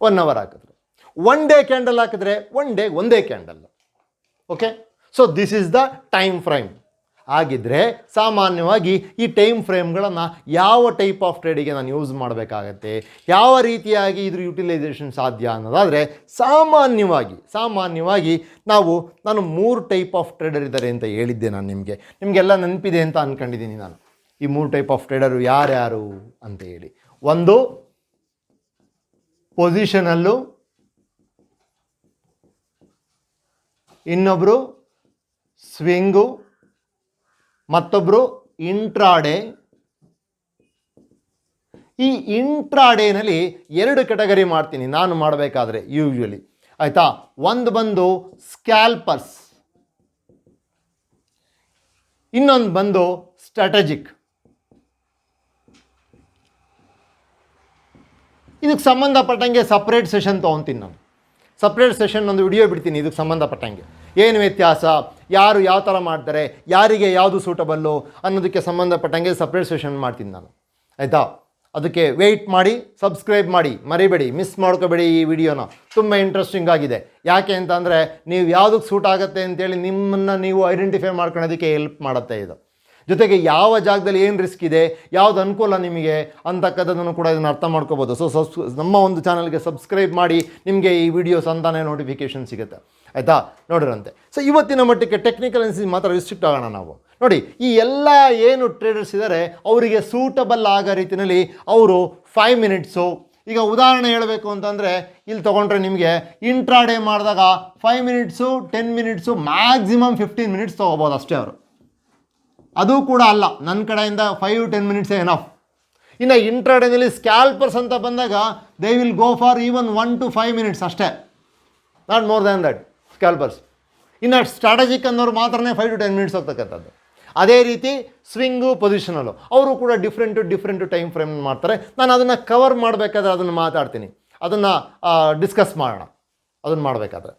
1 ಅವರ್ ಹಾಕಿದ್ರೆ 1 ಡೇ ಕ್ಯಾಂಡಲ್ ಹಾಕಿದ್ರೆ 1 ಡೇ ಒಂದೇ candle. Okay, so this is the time frame. ಆಗಿದ್ದರೆ ಸಾಮಾನ್ಯವಾಗಿ ಈ ಟೈಮ್ ಫ್ರೇಮ್ಗಳನ್ನು ಯಾವ ಟೈಪ್ ಆಫ್ ಟ್ರೇಡಿಗೆ ನಾನು ಯೂಸ್ ಮಾಡಬೇಕಾಗತ್ತೆ, ಯಾವ ರೀತಿಯಾಗಿ ಇದ್ರ ಯುಟಿಲೈಸೇಷನ್ ಸಾಧ್ಯ ಅನ್ನೋದಾದರೆ ಸಾಮಾನ್ಯವಾಗಿ ನಾನು 3 ಟೈಪ್ ಆಫ್ ಟ್ರೇಡರ್ ಇದ್ದಾರೆ ಅಂತ ಹೇಳಿದ್ದೆ. ನಾನು ನಿಮಗೆಲ್ಲ ನೆನಪಿದೆ ಅಂತ ಅಂದ್ಕೊಂಡಿದ್ದೀನಿ. ನಾನು ಈ 3 ಟೈಪ್ ಆಫ್ ಟ್ರೇಡರು ಯಾರ್ಯಾರು ಅಂತ ಹೇಳಿ. ಒಂದು ಪೊಸಿಷನಲ್ಲು, ಇನ್ನೊಬ್ಬರು ಸ್ವಿಂಗು, ಮತ್ತೊಬ್ಬರು ಇಂಟ್ರಾಡೇ. ಈ ಇಂಟ್ರಾಡೇನಲ್ಲಿ 2 ಕ್ಯಾಟಗರಿ ಮಾಡ್ತೀನಿ ನಾನು ಮಾಡಬೇಕಾದ್ರೆ ಯೂಶ್ವಲಿ, ಆಯಿತಾ. ಒಂದು ಬಂದು ಸ್ಕ್ಯಾಲ್ಪರ್ಸ್, ಇನ್ನೊಂದು ಬಂದು ಸ್ಟ್ರಾಟಜಿಕ್. ಇದಕ್ಕೆ ಸಂಬಂಧಪಟ್ಟಂಗೆ ಸಪ್ರೇಟ್ ಸೆಷನ್ ತೊಗೊತೀನಿ ನಾನು. ಸಪ್ರೇಟ್ ಸೆಷನ್ ಒಂದು ವಿಡಿಯೋ ಬಿಡ್ತೀನಿ ಇದಕ್ಕೆ ಸಂಬಂಧಪಟ್ಟಂಗೆ. ಏನು ವ್ಯತ್ಯಾಸ, ಯಾರು ಯಾವ ಥರ ಮಾಡ್ತಾರೆ, ಯಾರಿಗೆ ಯಾವುದು ಸೂಟಬಲ್ಲು ಅನ್ನೋದಕ್ಕೆ ಸಂಬಂಧಪಟ್ಟಂಗೆ ಸಪ್ರೇಟ್ ಸೆಷನ್ ಮಾಡ್ತೀನಿ ನಾನು, ಆಯಿತಾ. ಅದಕ್ಕೆ ವೆಯ್ಟ್ ಮಾಡಿ, ಸಬ್ಸ್ಕ್ರೈಬ್ ಮಾಡಿ, ಮರಿಬೇಡಿ, ಮಿಸ್ ಮಾಡ್ಕೋಬೇಡಿ ಈ ವಿಡಿಯೋನ. ತುಂಬ ಇಂಟ್ರೆಸ್ಟಿಂಗ್ ಆಗಿದೆ. ಯಾಕೆ ಅಂತ ಅಂದರೆ ನೀವು ಯಾವುದಕ್ಕೆ ಸೂಟ್ ಆಗುತ್ತೆ ಅಂತೇಳಿ ನಿಮ್ಮನ್ನು ನೀವು ಐಡೆಂಟಿಫೈ ಮಾಡ್ಕೊಳ್ಳೋದಕ್ಕೆ ಹೆಲ್ಪ್ ಮಾಡುತ್ತೆ ಇದು. ಜೊತೆಗೆ ಯಾವ ಜಾಗದಲ್ಲಿ ಏನು ರಿಸ್ಕ್ ಇದೆ, ಯಾವುದು ಅನುಕೂಲ ನಿಮಗೆ ಅಂತಕ್ಕಂಥದ್ದನ್ನು ಕೂಡ ಇದನ್ನು ಅರ್ಥ ಮಾಡ್ಕೋಬೋದು. ಸೊ ನಮ್ಮ ಒಂದು ಚಾನಲ್ಗೆ ಸಬ್ಸ್ಕ್ರೈಬ್ ಮಾಡಿ, ನಿಮಗೆ ಈ ವಿಡಿಯೋಸ್ ಅಂತಾನೆ ನೋಟಿಫಿಕೇಷನ್ ಸಿಗುತ್ತೆ, ಆಯಿತಾ. ನೋಡಿರಂತೆ. ಸೊ ಇವತ್ತಿನ ಮಟ್ಟಿಗೆ ಟೆಕ್ನಿಕಲ್ ಅನಾಲಿಸಿಸ್ ಮಾತ್ರ ರಿಸ್ಟ್ರಿಕ್ಟ್ ಆಗೋಣ ನಾವು. ನೋಡಿ, ಈ ಎಲ್ಲ ಏನು ಟ್ರೇಡರ್ಸ್ ಇದ್ದಾರೆ ಅವರಿಗೆ ಸೂಟಬಲ್ ಆಗೋ ರೀತಿಯಲ್ಲಿ ಅವರು 5 ಮಿನಿಟ್ಸು, ಈಗ ಉದಾಹರಣೆ ಹೇಳಬೇಕು ಅಂತಂದರೆ ಇಲ್ಲಿ ತೊಗೊಂಡ್ರೆ ನಿಮಗೆ ಇಂಟ್ರಾಡೇ ಮಾಡಿದಾಗ 5 ಮಿನಿಟ್ಸು, 10 ಮಿನಿಟ್ಸು, ಮ್ಯಾಕ್ಸಿಮಮ್ 15 ಮಿನಿಟ್ಸ್ ತೊಗೋಬೋದು ಅಷ್ಟೇ ಅವರು. ಅದು ಕೂಡ ಅಲ್ಲ, ನನ್ನ ಕಡೆಯಿಂದ 5-10 ಮಿನಿಟ್ಸೇ ಎನಫ್. ಇನ್ನು ಇಂಟ್ರಾಡೇನಲ್ಲಿ ಸ್ಕ್ಯಾಲ್ಪರ್ಸ್ ಅಂತ ಬಂದಾಗ they will go for even 1 to 5 minutes ಅಷ್ಟೇ, ನಾಟ್ ಮೋರ್ ದ್ಯಾನ್ ದಟ್ ಸ್ಕ್ಯಾಲ್ಪರ್ಸ್. ಇನ್ನು ಸ್ಟ್ರಾಟಜಿಕ್ ಅನ್ನೋರು ಮಾತ್ರನೇ 5 to 10 ಮಿನಿಟ್ಸ್ ಹೋಗ್ತಕ್ಕಂಥದ್ದು. ಅದೇ ರೀತಿ ಸ್ವಿಂಗು, ಪೊಸಿಷನಲ್ಲು ಅವರು ಕೂಡ ಡಿಫ್ರೆಂಟು ಟೈಮ್ ಫ್ರೇಮ್ ಮಾಡ್ತಾರೆ. ನಾನು ಅದನ್ನು ಕವರ್ ಮಾಡಬೇಕಾದ್ರೆ ಅದನ್ನು ಮಾತಾಡ್ತೀನಿ, ಅದನ್ನು ಡಿಸ್ಕಸ್ ಮಾಡೋಣ ಅದನ್ನು ಮಾಡಬೇಕಾದ್ರೆ.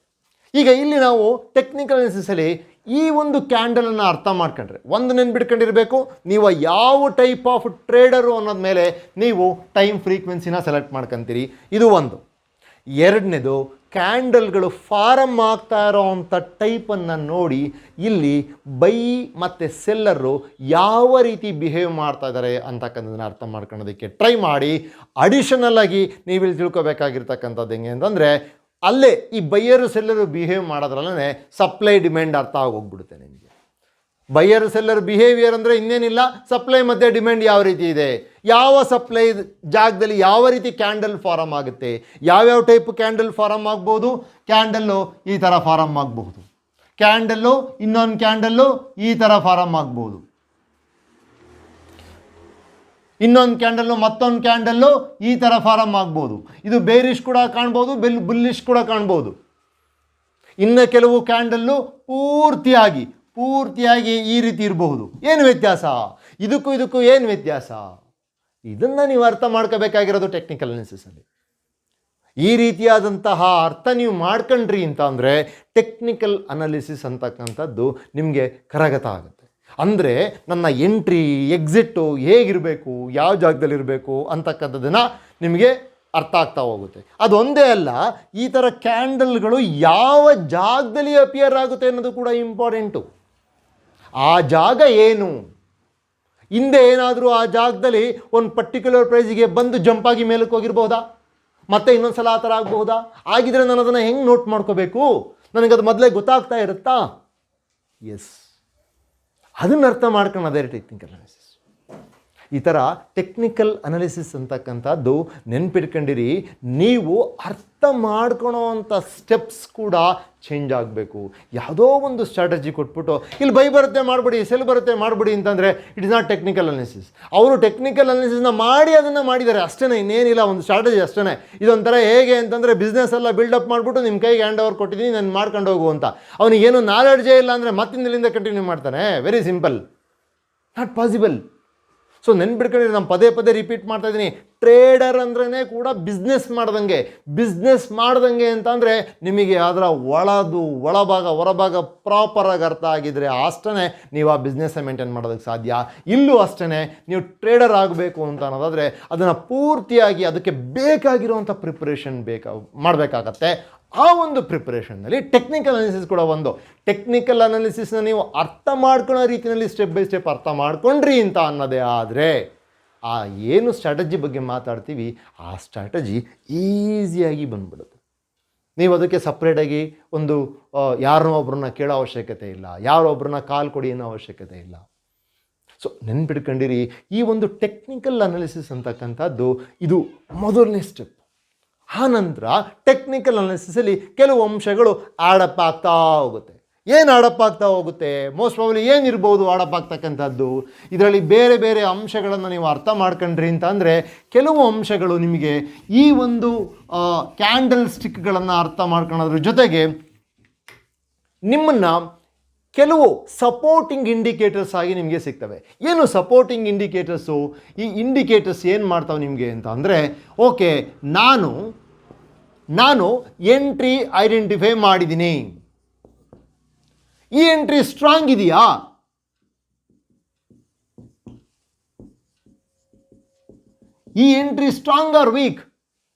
ಈಗ ಇಲ್ಲಿ ನಾವು ಟೆಕ್ನಿಕಲ್ ಅನಾಲಿಸಿಸಲ್ಲಿ ಈ ಒಂದು ಕ್ಯಾಂಡಲನ್ನು ಅರ್ಥ ಮಾಡ್ಕೊಂಡ್ರೆ ಒಂದು ನೆನ್ಬಿಡ್ಕೊಂಡಿರಬೇಕು, ನೀವು ಯಾವ ಟೈಪ್ ಆಫ್ ಟ್ರೇಡರು ಅನ್ನೋದ ಮೇಲೆ ನೀವು ಟೈಮ್ ಫ್ರೀಕ್ವೆನ್ಸಿನ ಸೆಲೆಕ್ಟ್ ಮಾಡ್ಕೊತೀರಿ. ಇದು ಒಂದು. ಎರಡನೇದು, ಕ್ಯಾಂಡಲ್ಗಳು ಫಾರಮ್ ಆಗ್ತಾ ಇರೋವಂಥ ಟೈಪನ್ನು ನೋಡಿ ಇಲ್ಲಿ ಬೈ ಮತ್ತು ಸೆಲ್ಲರು ಯಾವ ರೀತಿ ಬಿಹೇವ್ ಮಾಡ್ತಾ ಇದ್ದಾರೆ ಅಂತಕ್ಕಂಥದ್ದನ್ನು ಅರ್ಥ ಮಾಡ್ಕೊಳ್ಳೋದಕ್ಕೆ ಟ್ರೈ ಮಾಡಿ. ಅಡಿಷನಲ್ ಆಗಿ ನೀವಿಲ್ಲಿ ತಿಳ್ಕೊಬೇಕಾಗಿರ್ತಕ್ಕಂಥದ್ದು ಹೆಂಗೆ ಅಂತಂದರೆ, ಅಲ್ಲೇ ಈ buyer seller behave ಮಾಡೋದ್ರಲ್ಲೇ supply demand ಅರ್ಥ ಆಗೋಗ್ಬಿಡುತ್ತೆ ನಿಮಗೆ. ಬೈಯರ್ ಸೆಲ್ಲರ್ ಬಿಹೇವಿಯರ್ ಅಂದರೆ ಇನ್ನೇನಿಲ್ಲ, ಸಪ್ಲೈ ಮತ್ತು ಡಿಮ್ಯಾಂಡ್ ಯಾವ ರೀತಿ ಇದೆ, ಯಾವ ಸಪ್ಲೈ ಜಾಗದಲ್ಲಿ ಯಾವ ರೀತಿ ಕ್ಯಾಂಡಲ್ ಫಾರಮ್ ಆಗುತ್ತೆ, ಯಾವ್ಯಾವ ಟೈಪ್ ಕ್ಯಾಂಡಲ್ ಫಾರಮ್ ಆಗ್ಬೋದು, ಕ್ಯಾಂಡಲ್ಲು ಈ ಥರ ಫಾರಮ್ ಆಗಬಹುದು, ಕ್ಯಾಂಡಲ್ಲು ಇನ್ನೊಂದು ಕ್ಯಾಂಡಲ್ಲು ಈ ಥರ ಫಾರಮ್ ಆಗ್ಬೋದು, ಇನ್ನೊಂದು ಕ್ಯಾಂಡಲ್ಲು ಮತ್ತೊಂದು ಕ್ಯಾಂಡಲ್ಲು ಈ ಥರ ಫಾರಮ್ ಆಗ್ಬೋದು. ಇದು ಬೇರಿಶ್ ಕೂಡ ಕಾಣ್ಬೋದು, ಬುಲ್ಲಿಶ್ ಕೂಡ ಕಾಣ್ಬೋದು. ಇನ್ನು ಕೆಲವು ಕ್ಯಾಂಡಲ್ಲು ಪೂರ್ತಿಯಾಗಿ ಈ ರೀತಿ ಇರಬಹುದು. ಏನು ವ್ಯತ್ಯಾಸ? ಇದಕ್ಕೂ ಏನು ವ್ಯತ್ಯಾಸ? ಇದನ್ನು ನೀವು ಅರ್ಥ ಮಾಡ್ಕೋಬೇಕಾಗಿರೋದು ಟೆಕ್ನಿಕಲ್ ಅನಾಲಿಸಿಸಲ್ಲಿ. ಈ ರೀತಿಯಾದಂತಹ ಅರ್ಥ ನೀವು ಮಾಡ್ಕೊಂಡ್ರಿ ಅಂತ ಅಂದರೆ ಟೆಕ್ನಿಕಲ್ ಅನಾಲಿಸಿಸ್ ಅಂತಕ್ಕಂಥದ್ದು ನಿಮಗೆ ಕರಗತ ಆಗುತ್ತೆ. ಅಂದರೆ ನನ್ನ ಎಂಟ್ರಿ ಎಕ್ಸಿಟ್ಟು ಹೇಗಿರಬೇಕು, ಯಾವ ಜಾಗದಲ್ಲಿರಬೇಕು ಅಂತಕ್ಕಂಥದ್ದನ್ನು ನಿಮಗೆ ಅರ್ಥ ಆಗ್ತಾ ಹೋಗುತ್ತೆ. ಅದೊಂದೇ ಅಲ್ಲ, ಈ ಥರ ಕ್ಯಾಂಡಲ್ಗಳು ಯಾವ ಜಾಗದಲ್ಲಿ ಅಪಿಯರ್ ಆಗುತ್ತೆ ಅನ್ನೋದು ಕೂಡ ಇಂಪಾರ್ಟೆಂಟು. ಆ ಜಾಗ ಏನು, ಹಿಂದೆ ಏನಾದರೂ ಆ ಜಾಗದಲ್ಲಿ ಒಂದು ಪರ್ಟಿಕ್ಯುಲರ್ ಪ್ರೈಸಿಗೆ ಬಂದು ಜಂಪಾಗಿ ಮೇಲಕ್ಕೆ ಹೋಗಿರ್ಬೋದಾ, ಮತ್ತೆ ಇನ್ನೊಂದು ಸಲ ಆ ಥರ ಆಗಬಹುದಾ? ಆಗಿದ್ರೆ ನಾನು ಅದನ್ನು ಹೆಂಗೆ ನೋಟ್ ಮಾಡ್ಕೋಬೇಕು? ನನಗದು ಮೊದಲೇ ಗೊತ್ತಾಗ್ತಾ ಇರುತ್ತಾ? ಎಸ್, ಅದನ್ನು ಅರ್ಥ ಮಾಡ್ಕೊಳ್ಳೋದೇ ಟೆಕ್ನಿಕಲ್ ಅನಾಲಿಸಿಸ್. ಈ ಥರ ಟೆಕ್ನಿಕಲ್ ಅನಾಲಿಸಿಸ್ ಅಂತಕ್ಕಂಥದ್ದು ನೆನ್ಪಿಟ್ಕೊಂಡಿರಿ, ನೀವು ಅರ್ಥ ಮಾಡ್ಕೊಳೋ ಅಂಥ ಸ್ಟೆಪ್ಸ್ ಕೂಡ ಚೇಂಜ್ ಆಗಬೇಕು. ಯಾವುದೋ ಒಂದು ಸ್ಟ್ರಾಟಜಿ ಕೊಟ್ಬಿಟ್ಟು ಇಲ್ಲಿ ಬೈ ಬರುತ್ತೆ ಮಾಡಿಬಿಡಿ, ಸೆಲ್ ಬರುತ್ತೆ ಮಾಡಿಬಿಡಿ ಅಂತಂದರೆ it is not technical analysis. ಅವರು ಟೆಕ್ನಿಕಲ್ ಅನಾಲಿಸಿಸ್ನ ಮಾಡಿ ಅದನ್ನು ಮಾಡಿದ್ದಾರೆ ಅಷ್ಟೇ, ಇನ್ನೇನಿಲ್ಲ, ಒಂದು ಸ್ಟ್ರಾಟಜಿ ಅಷ್ಟೇ. ಇದೊಂಥರ ಹೇಗೆ ಅಂತಂದರೆ ಬಿಸ್ನೆಸ್ ಎಲ್ಲ ಬಿಲ್ಡಪ್ ಮಾಡಿಬಿಟ್ಟು ನಿಮ್ಮ ಕೈಗೆ ಹ್ಯಾಂಡ್ ಓವರ್ ಕೊಟ್ಟಿದ್ದೀನಿ, ನಾನು ಮಾಡ್ಕೊಂಡು ಹೋಗು ಅಂತ. ಅವನಿಗೇನು ನಾಲೆಡ್ಜೇ ಇಲ್ಲ ಅಂದರೆ ಮತ್ತಿಂದಲಿಂದ ಕಂಟಿನ್ಯೂ ಮಾಡ್ತಾನೆ. Very simple, not possible. So ನೆನ್ಪಿಟ್ಕೊಂಡಿರಿ, ನಾನು ಪದೇ ರಿಪೀಟ್ ಮಾಡ್ತಾ ಇದ್ದೀನಿ, ಟ್ರೇಡರ್ ಅಂದ್ರೇ ಕೂಡ ಬಿಸ್ನೆಸ್ ಮಾಡ್ದಂಗೆ ಅಂತಂದರೆ ನಿಮಗೆ ಅದರ ಒಳಭಾಗ ಹೊರಭಾಗ ಪ್ರಾಪರಾಗಿ ಅರ್ಥ ಆಗಿದ್ದರೆ ಅಷ್ಟೇ ನೀವು ಆ ಬಿಸ್ನೆಸ್ನ ಮೇಂಟೈನ್ ಮಾಡೋದಕ್ಕೆ ಸಾಧ್ಯ. ಇಲ್ಲೂ ಅಷ್ಟೇ, ನೀವು ಟ್ರೇಡರ್ ಆಗಬೇಕು ಅಂತ ಅನ್ನೋದಾದರೆ ಅದನ್ನು ಪೂರ್ತಿಯಾಗಿ ಅದಕ್ಕೆ ಬೇಕಾಗಿರುವಂಥ ಪ್ರಿಪ್ರೇಷನ್ ಮಾಡಬೇಕಾಗತ್ತೆ. ಆ ಒಂದು ಪ್ರಿಪ್ರೇಷನ್ನಲ್ಲಿ ಟೆಕ್ನಿಕಲ್ ಅನಾಲಿಸಿಸ್ ಕೂಡ ಒಂದು. ಟೆಕ್ನಿಕಲ್ ಅನಾಲಿಸಿಸ್ನ ನೀವು ಅರ್ಥ ಮಾಡ್ಕೊಳ್ಳೋ ರೀತಿಯಲ್ಲಿ ಸ್ಟೆಪ್ ಬೈ ಸ್ಟೆಪ್ ಅರ್ಥ ಮಾಡ್ಕೊಂಡ್ರಿ ಅಂತ ಅನ್ನೋದೇ ಆದರೆ ಆ ಏನು ಸ್ಟ್ರಾಟಜಿ ಬಗ್ಗೆ ಮಾತಾಡ್ತೀವಿ ಆ ಸ್ಟ್ರಾಟಜಿ ಈಸಿಯಾಗಿ ಬಂದ್ಬಿಡುತ್ತೆ. ನೀವು ಅದಕ್ಕೆ ಸಪ್ರೇಟಾಗಿ ಒಂದು ಯಾರನ್ನೋ ಒಬ್ಬರನ್ನ ಕೇಳೋ ಅವಶ್ಯಕತೆ ಇಲ್ಲ, ಯಾರೊಬ್ಬರನ್ನ ಕಾಲ್ ಕೊಡಿ ಅನ್ನೋ ಅವಶ್ಯಕತೆ ಇಲ್ಲ. ಸೊ ನೆನ್ಪಿಟ್ಕೊಂಡಿರಿ, ಈ ಒಂದು ಟೆಕ್ನಿಕಲ್ ಅನಾಲಿಸಿಸ್ ಅಂತಕ್ಕಂಥದ್ದು ಇದು ಮೊದಲನೇ ಸ್ಟೆಪ್. ಆನಂತರ ಟೆಕ್ನಿಕಲ್ ಅನಾಲಿಸಿಸಲ್ಲಿ ಕೆಲವು ಅಂಶಗಳು ಆಡಪ್ ಆಗ್ತಾ ಹೋಗುತ್ತೆ. ಏನು ಆಡಪ್ ಆಗ್ತಾ ಹೋಗುತ್ತೆ? ಮೋಸ್ಟ್ ಪ್ರಾಬಬ್ಲಿ ಏನಿರ್ಬೋದು ಆಡಪ್ ಆಗ್ತಕ್ಕಂಥದ್ದು? ಇದರಲ್ಲಿ ಬೇರೆ ಅಂಶಗಳನ್ನು ನೀವು ಅರ್ಥ ಮಾಡ್ಕೊಂಡ್ರಿ ಅಂತ ಅಂದರೆ ಕೆಲವು ಅಂಶಗಳು ನಿಮಗೆ ಈ ಒಂದು ಕ್ಯಾಂಡಲ್ ಸ್ಟಿಕ್ಗಳನ್ನು ಅರ್ಥ ಮಾಡ್ಕೊಳ್ಳೋದ್ರ ಜೊತೆಗೆ ನಿಮ್ಮನ್ನು ಕೆಲವು ಸಪೋರ್ಟಿಂಗ್ ಇಂಡಿಕೇಟರ್ಸ್ ಆಗಿ ನಿಮಗೆ ಸಿಗ್ತವೆ. ಏನು ಸಪೋರ್ಟಿಂಗ್ ಇಂಡಿಕೇಟರ್ಸು? ಈ ಇಂಡಿಕೇಟರ್ಸ್ ಏನು ಮಾಡ್ತಾವೆ ನಿಮಗೆ ಅಂತ ಅಂದರೆ, ಓಕೆ, ನಾನು ಎಂಟ್ರಿ ಐಡೆಂಟಿಫೈ ಮಾಡಿದ್ದೀನಿ, ಈ ಎಂಟ್ರಿ ಸ್ಟ್ರಾಂಗ್ ಇದೆಯಾ? ಈ ಎಂಟ್ರಿ ಸ್ಟ್ರಾಂಗ್ ಆರ್ ವೀಕ್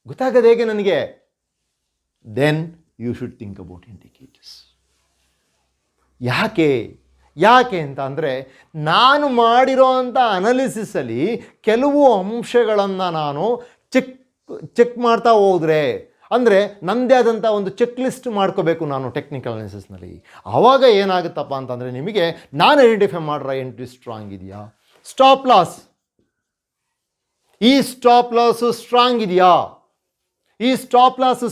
ಗೊತ್ತಾಗದು ಹೇಗೆ ನನಗೆ? Then you should think about indicators. ಯಾಕೆ ಅಂತ ಅಂದರೆ, ನಾನು ಮಾಡಿರೋ ಅಂಥ ಅನಾಲಿಸಿಸಲ್ಲಿ ಕೆಲವು ಅಂಶಗಳನ್ನು ನಾನು ಚೆಕ್ ಮಾಡ್ತಾ ಹೋದರೆ, ಅಂದರೆ ನನ್ನದೇ ಆದಂಥ ಒಂದು ಚೆಕ್ ಲಿಸ್ಟ್ ಮಾಡ್ಕೋಬೇಕು ನಾನು ಟೆಕ್ನಿಕಲ್ ಅನಾಲಿಸಿಸ್ನಲ್ಲಿ. ಆವಾಗ ಏನಾಗುತ್ತಪ್ಪ ಅಂತಂದರೆ, ನಿಮಗೆ ನಾನು ಐಡೆಂಟಿಫೈ ಮಾಡಿರೋ ಎಂಟ್ರಿ ಸ್ಟ್ರಾಂಗ್ ಇದೆಯಾ? ಸ್ಟಾಪ್ ಲಾಸ್, ಈ ಸ್ಟಾಪ್ ಲಾಸ್ ಸ್ಟ್ರಾಂಗ್ ಇದೆಯಾ? ಈ ಸ್ಟಾಪ್ ಲಾಸ್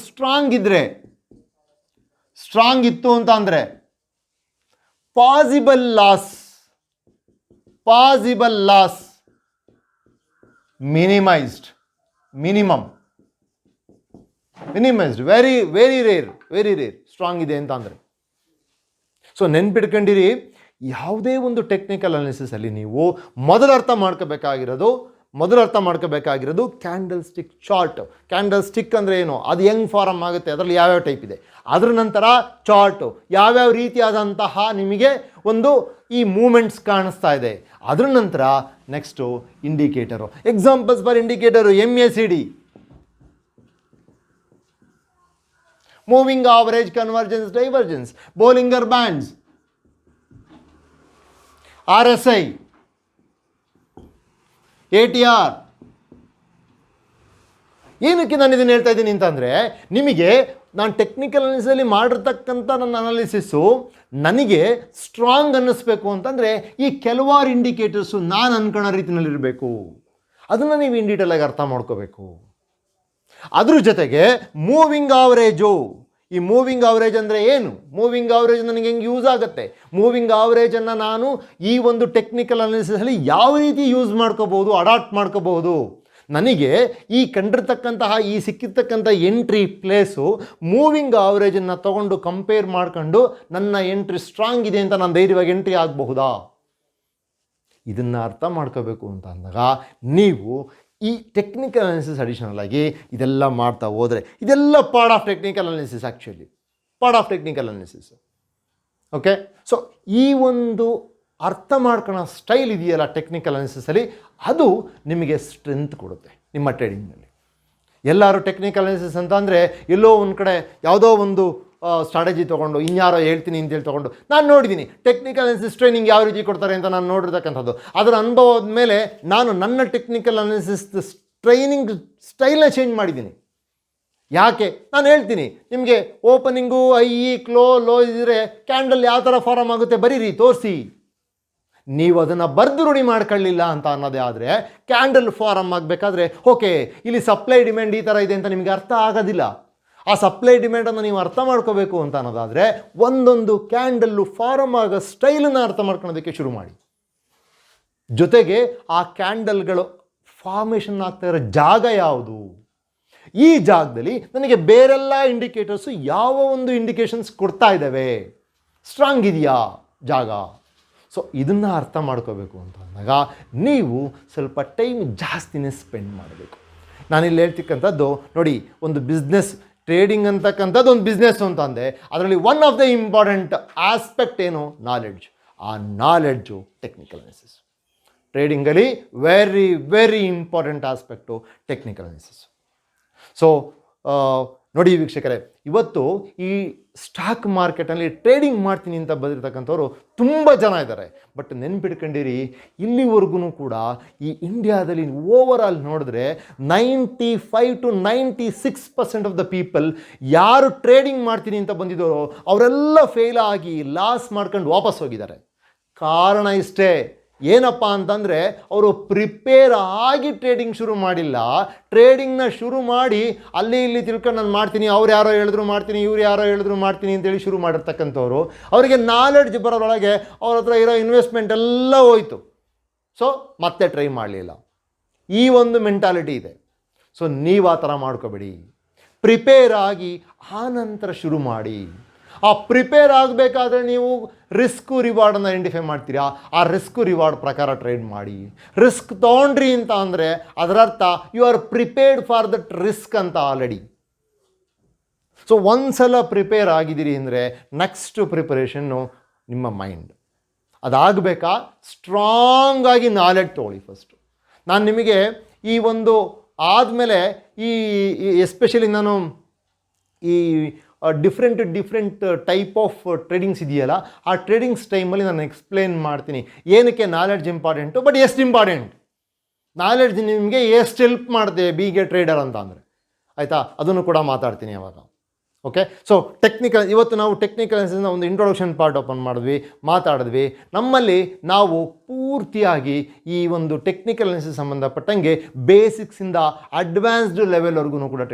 ಸ್ಟ್ರಾಂಗ್ ಇತ್ತು ಅಂತ ಅಂದರೆ possible loss minimised, very rare strong ಇದೆ ಅಂತ ಅಂದರೆ. ಸೊ ನೆನ್ಪಿಟ್ಕೊಂಡಿರಿ, ಯಾವುದೇ ಒಂದು ಟೆಕ್ನಿಕಲ್ ಅನಾಲಿಸಿಸಲ್ಲಿ ನೀವು ಮೊದಲು ಅರ್ಥ ಮಾಡ್ಕೋಬೇಕಾಗಿರೋದು candlestick chart. Candlestick ಅಂದರೆ ಏನು, ಅದು ಹೆಂಗೆ ಫಾರಮ್ ಆಗುತ್ತೆ, ಅದರಲ್ಲಿ ಯಾವ್ಯಾವ ಟೈಪ್ ಇದೆ, ಅದರ ನಂತರ ಚಾರ್ಟು ಯಾವ್ಯಾವ ರೀತಿಯಾದಂತಹ ನಿಮಗೆ ಒಂದು ಈ ಮೂಮೆಂಟ್ಸ್ ಕಾಣಿಸ್ತಾ ಇದೆ, ಅದರ ನಂತರ next indicator. Examples for indicator: MACD, moving average, convergence, divergence, Bollinger bands, RSI, ATR. ಏನಕ್ಕೆ ನಾನು ಇದನ್ನು ಹೇಳ್ತಾ ಇದ್ದೀನಿ ಅಂತಂದರೆ, ನಿಮಗೆ ನಾನು ಟೆಕ್ನಿಕಲ್ ಅನಾಲಿಸಿಸಲ್ಲಿ ಮಾಡಿರ್ತಕ್ಕಂಥ ನನ್ನ ಅನಾಲಿಸಿಸ್ಸು ನನಗೆ ಸ್ಟ್ರಾಂಗ್ ಅನ್ನಿಸ್ಬೇಕು ಅಂತಂದರೆ ಈ ಕೆಲವಾರು ಇಂಡಿಕೇಟರ್ಸು ನಾನು ಅಂದ್ಕೊಳ್ಳೋ ರೀತಿಯಲ್ಲಿರಬೇಕು. ಅದನ್ನು ನೀವು ಇನ್ ಡೀಟೇಲಾಗಿ ಅರ್ಥ ಮಾಡ್ಕೋಬೇಕು. ಅದ್ರ ಜೊತೆಗೆ ಮೂವಿಂಗ್ ಆವರೇಜು, ಈ ಮೂವಿಂಗ್ ಆವರೇಜ್ ಅಂದರೆ ಏನು, ಮೂವಿಂಗ್ ಆವರೇಜ್ ನನಗೆ ಹೆಂಗೆ ಯೂಸ್ ಆಗುತ್ತೆ, ಮೂವಿಂಗ್ ಆವರೇಜನ್ನು ನಾನು ಈ ಒಂದು ಟೆಕ್ನಿಕಲ್ ಅನಾಲಿಸಿಸಲ್ಲಿ ಯಾವ ರೀತಿ ಯೂಸ್ ಮಾಡ್ಕೋಬೋದು, ಅಡಾಪ್ಟ್ ಮಾಡ್ಕೋಬಹುದು. ನನಗೆ ಈ ಕಂಡಿರ್ತಕ್ಕಂತಹ ಈ ಸಿಕ್ಕಿರ್ತಕ್ಕಂಥ ಎಂಟ್ರಿ ಪ್ಲೇಸು ಮೂವಿಂಗ್ ಆವರೇಜನ್ನು ತೊಗೊಂಡು ಕಂಪೇರ್ ಮಾಡ್ಕೊಂಡು ನನ್ನ ಎಂಟ್ರಿ ಸ್ಟ್ರಾಂಗ್ ಇದೆ ಅಂತ ನಾನು ಧೈರ್ಯವಾಗಿ ಎಂಟ್ರಿ ಆಗಬಹುದಾ, ಇದನ್ನು ಅರ್ಥ ಮಾಡ್ಕೋಬೇಕು ಅಂತ ಅಂದಾಗ ನೀವು ಈ ಟೆಕ್ನಿಕಲ್ ಅನಾಲಿಸಿಸ್ ಅಡಿಷನಲ್ ಆಗಿ ಇದೆಲ್ಲ ಮಾಡ್ತಾ ಹೋದರೆ, ಇದೆಲ್ಲ part of technical analysis, actually part of technical analysis. Okay, so ಈ ಒಂದು ಅರ್ಥ ಮಾಡ್ಕೊಳ್ಳೋ ಸ್ಟೈಲ್ ಇದೆಯಲ್ಲ ಟೆಕ್ನಿಕಲ್ ಅನಾಲಿಸಿಸಲ್ಲಿ, ಅದು ನಿಮಗೆ ಸ್ಟ್ರೆಂತ್ ಕೊಡುತ್ತೆ ನಿಮ್ಮ ಟ್ರೇಡಿಂಗ್ನಲ್ಲಿ. ಎಲ್ಲರೂ ಟೆಕ್ನಿಕಲ್ ಅನಾಲಿಸಿಸ್ ಅಂತ ಅಂದರೆ ಎಲ್ಲೋ ಒಂದು ಕಡೆ ಯಾವುದೋ ಒಂದು ಸ್ಟ್ರಾಟಜಿ ತೊಗೊಂಡು ಇನ್ಯಾರೋ ಹೇಳ್ತೀನಿ ಅಂತೇಳಿ ತೊಗೊಂಡು, ನಾನು ನೋಡಿದ್ದೀನಿ ಟೆಕ್ನಿಕಲ್ ಅನಾಲಿಸಿಸ್ ಟ್ರೈನಿಂಗ್ ಯಾವ ರೀತಿ ಕೊಡ್ತಾರೆ ಅಂತ ನಾನು ನೋಡಿರ್ತಕ್ಕಂಥದ್ದು. ಅದರ ಅನುಭವದ ಮೇಲೆ ನಾನು ನನ್ನ ಟೆಕ್ನಿಕಲ್ ಅನಾಲಿಸಿಸ್ ಟ್ರೈನಿಂಗ್ ಸ್ಟೈಲ್ನ ಚೇಂಜ್ ಮಾಡಿದ್ದೀನಿ. ಯಾಕೆ ನಾನು ಹೇಳ್ತೀನಿ ನಿಮಗೆ, ಓಪನಿಂಗು ಐ ಲೋ ಇದ್ದರೆ ಕ್ಯಾಂಡಲ್ ಯಾವ ಥರ ಫಾರಮ್ ಆಗುತ್ತೆ ಬರೀರಿ, ತೋರಿಸಿ. ನೀವು ಅದನ್ನು ಬರೆದು ರೂಢಿ ಮಾಡ್ಕೊಳ್ಳಿಲ್ಲ ಅಂತ ಅನ್ನೋದೇ ಆದರೆ, ಕ್ಯಾಂಡಲ್ ಫಾರಮ್ ಆಗಬೇಕಾದ್ರೆ ಓಕೆ ಇಲ್ಲಿ ಸಪ್ಲೈ ಡಿಮ್ಯಾಂಡ್ ಈ ಥರ ಇದೆ ಅಂತ ನಿಮಗೆ ಅರ್ಥ ಆಗೋದಿಲ್ಲ. ಆ ಸಪ್ಲೈ ಡಿಮ್ಯಾಂಡನ್ನು ನೀವು ಅರ್ಥ ಮಾಡ್ಕೋಬೇಕು ಅಂತ ಅನ್ನೋದಾದರೆ ಒಂದೊಂದು ಕ್ಯಾಂಡಲ್ಲು ಫಾರಮ್ ಆಗೋ ಸ್ಟೈಲನ್ನು ಅರ್ಥ ಮಾಡ್ಕೊಳ್ಳೋದಕ್ಕೆ ಶುರು ಮಾಡಿ. ಜೊತೆಗೆ ಆ ಕ್ಯಾಂಡಲ್ಗಳು ಫಾರ್ಮೇಷನ್ ಆಗ್ತಾ ಇರೋ ಜಾಗ ಯಾವುದು, ಈ ಜಾಗದಲ್ಲಿ ನನಗೆ ಬೇರೆಲ್ಲ ಇಂಡಿಕೇಟರ್ಸು ಯಾವ ಒಂದು ಇಂಡಿಕೇಶನ್ಸ್ ಕೊಡ್ತಾ ಇದ್ದಾವೆ, ಸ್ಟ್ರಾಂಗ್ ಇದೆಯಾ ಜಾಗ. ಸೊ ಇದನ್ನು ಅರ್ಥ ಮಾಡ್ಕೋಬೇಕು ಅಂತ ಅಂದಾಗ ನೀವು ಸ್ವಲ್ಪ ಟೈಮ್ ಜಾಸ್ತಿನೇ ಸ್ಪೆಂಡ್ ಮಾಡಬೇಕು. ನಾನಿಲ್ಲಿ ಹೇಳ್ತಕ್ಕಂಥದ್ದು ನೋಡಿ, ಒಂದು ಬಿಸ್ನೆಸ್ ಟ್ರೇಡಿಂಗ್ ಅಂತಕ್ಕಂಥದ್ದು ಒಂದು ಬಿಸ್ನೆಸ್ ಅಂತ ಅಂದೆ, ಅದರಲ್ಲಿ one of the important aspect ಏನು, ನಾಲೆಡ್ಜ್. ಆ ನಾಲೆಡ್ಜು ಟೆಕ್ನಿಕಲ್ ಅನಾಲಿಸಿಸ್ ಟ್ರೇಡಿಂಗಲ್ಲಿ very very important aspect technical analysis. So ನೋಡಿ ವೀಕ್ಷಕರೇ, ಇವತ್ತು ಈ ಸ್ಟಾಕ್ ಮಾರ್ಕೆಟಲ್ಲಿ ಟ್ರೇಡಿಂಗ್ ಮಾಡ್ತೀನಿ ಅಂತ ಬಂದಿರತಕ್ಕಂಥವ್ರು ತುಂಬ ಜನ ಇದ್ದಾರೆ. ಬಟ್ ನೆನ್ಪಿಟ್ಕೊಂಡಿರಿ, ಇಲ್ಲಿವರೆಗೂ ಕೂಡ ಈ ಇಂಡಿಯಾದಲ್ಲಿ ಓವರ್ ಆಲ್ ನೋಡಿದ್ರೆ 95 to 96% ಆಫ್ ದ ಪೀಪಲ್ ಯಾರು ಟ್ರೇಡಿಂಗ್ ಮಾಡ್ತೀನಿ ಅಂತ ಬಂದಿದ್ದಾರೋ ಅವರೆಲ್ಲ ಫೇಲ್ ಆಗಿ ಲಾಸ್ ಮಾಡ್ಕೊಂಡು ವಾಪಸ್ ಹೋಗಿದ್ದಾರೆ. ಕಾರಣ ಇಷ್ಟೇ, ಏನಪ್ಪ ಅಂತಂದರೆ ಅವರು ಪ್ರಿಪೇರ್ ಆಗಿ ಟ್ರೇಡಿಂಗ್ ಶುರು ಮಾಡಿಲ್ಲ. ಟ್ರೇಡಿಂಗ್ನ ಶುರು ಮಾಡಿ ಅಲ್ಲಿ ಇಲ್ಲಿ ತಿಳ್ಕೊಂಡು ನಾನು ಮಾಡ್ತೀನಿ, ಅವ್ರು ಯಾರೋ ಹೇಳಿದ್ರು ಮಾಡ್ತೀನಿ, ಇವ್ರು ಯಾರೋ ಹೇಳಿದ್ರು ಮಾಡ್ತೀನಿ ಅಂತೇಳಿ ಶುರು ಮಾಡಿರ್ತಕ್ಕಂಥವ್ರು, ಅವರಿಗೆ ನಾಲೆಡ್ಜ್ ಬರೋದ್ರೊಳಗೆ ಅವ್ರ ಹತ್ರ ಇರೋ ಇನ್ವೆಸ್ಟ್ಮೆಂಟ್ ಎಲ್ಲ ಹೋಯ್ತು. ಸೊ ಮತ್ತೆ ಟ್ರೈ ಮಾಡಲಿಲ್ಲ. ಈ ಒಂದು ಮೆಂಟಾಲಿಟಿ ಇದೆ. ಸೊ ನೀವು ಆ ಥರ ಮಾಡ್ಕೋಬೇಡಿ. ಪ್ರಿಪೇರ್ ಆಗಿ ಆನಂತರ ಶುರು ಮಾಡಿ. ಆ ಪ್ರಿಪೇರ್ ಆಗಬೇಕಾದ್ರೆ ನೀವು ರಿಸ್ಕು ರಿವಾರ್ಡನ್ನು ಐಡೆಂಟಿಫೈ ಮಾಡ್ತೀರಾ, ಆ ರಿಸ್ಕು ರಿವಾರ್ಡ್ ಪ್ರಕಾರ ಟ್ರೇಡ್ ಮಾಡಿ. ರಿಸ್ಕ್ ತೊಗೊಂಡ್ರಿ ಅಂತ ಅಂದರೆ ಅದರರ್ಥ you are prepared for that risk ಅಂತ ಆಲ್ರೆಡಿ. ಸೊ ಒಂದ್ಸಲ ಪ್ರಿಪೇರ್ ಆಗಿದ್ದೀರಿ ಅಂದರೆ ನೆಕ್ಸ್ಟ್ ಪ್ರಿಪರೇಷನ್ನು ನಿಮ್ಮ ಮೈಂಡ್ ಅದಾಗಬೇಕಾ, ಸ್ಟ್ರಾಂಗ್ ಆಗಿ ನಾಲೆಡ್ಜ್ ತೊಗೊಳ್ಳಿ ಫಸ್ಟು. ನಾನು ನಿಮಗೆ ಈ ಒಂದು ಆದಮೇಲೆ ಈ ಎಸ್ಪೆಷಲಿ ನಾನು ಈ ಡಿಫ್ರೆಂಟ್ ಟೈಪ್ ಆಫ್ ಟ್ರೇಡಿಂಗ್ಸ್ ಇದೆಯಲ್ಲ, ಆ ಟ್ರೇಡಿಂಗ್ಸ್ ಟೈಮಲ್ಲಿ ನಾನು ಎಕ್ಸ್ಪ್ಲೇನ್ ಮಾಡ್ತೀನಿ ಏನಕ್ಕೆ ನಾಲೆಡ್ಜ್ ಇಂಪಾರ್ಟೆಂಟು, ಬಟ್ ಎಷ್ಟು ಇಂಪಾರ್ಟೆಂಟ್ ನಾಲೆಡ್ಜ್ ನಿಮಗೆ ಎಷ್ಟು ಹೆಲ್ಪ್ ಮಾಡುತ್ತೆ ಬೀಗೆ ಟ್ರೇಡರ್ ಅಂತ ಅಂದರೆ, ಆಯಿತಾ, ಅದನ್ನು ಕೂಡ ಮಾತಾಡ್ತೀನಿ ಅವಾಗ. ಓಕೆ, ಸೊ ಟೆಕ್ನಿಕಲ್, ಇವತ್ತು ನಾವು ಟೆಕ್ನಿಕಲ್ ಅನಾಲಿಸಿಸ್ನ ಒಂದು ಇಂಟ್ರೊಡಕ್ಷನ್ ಪಾರ್ಟ್ ಓಪನ್ ಮಾತಾಡಿದ್ವಿ. ನಮ್ಮಲ್ಲಿ ನಾವು ಪೂರ್ತಿಯಾಗಿ ಈ ಒಂದು ಟೆಕ್ನಿಕಲ್ ಅನಾಲಿಸಿಸ್ ಸಂಬಂಧಪಟ್ಟಂಗೆ ಬೇಸಿಕ್ಸಿಂದ ಅಡ್ವಾನ್ಸ್ಡ್ ಲೆವೆಲ್ವರೆಗೂ ಕೂಡ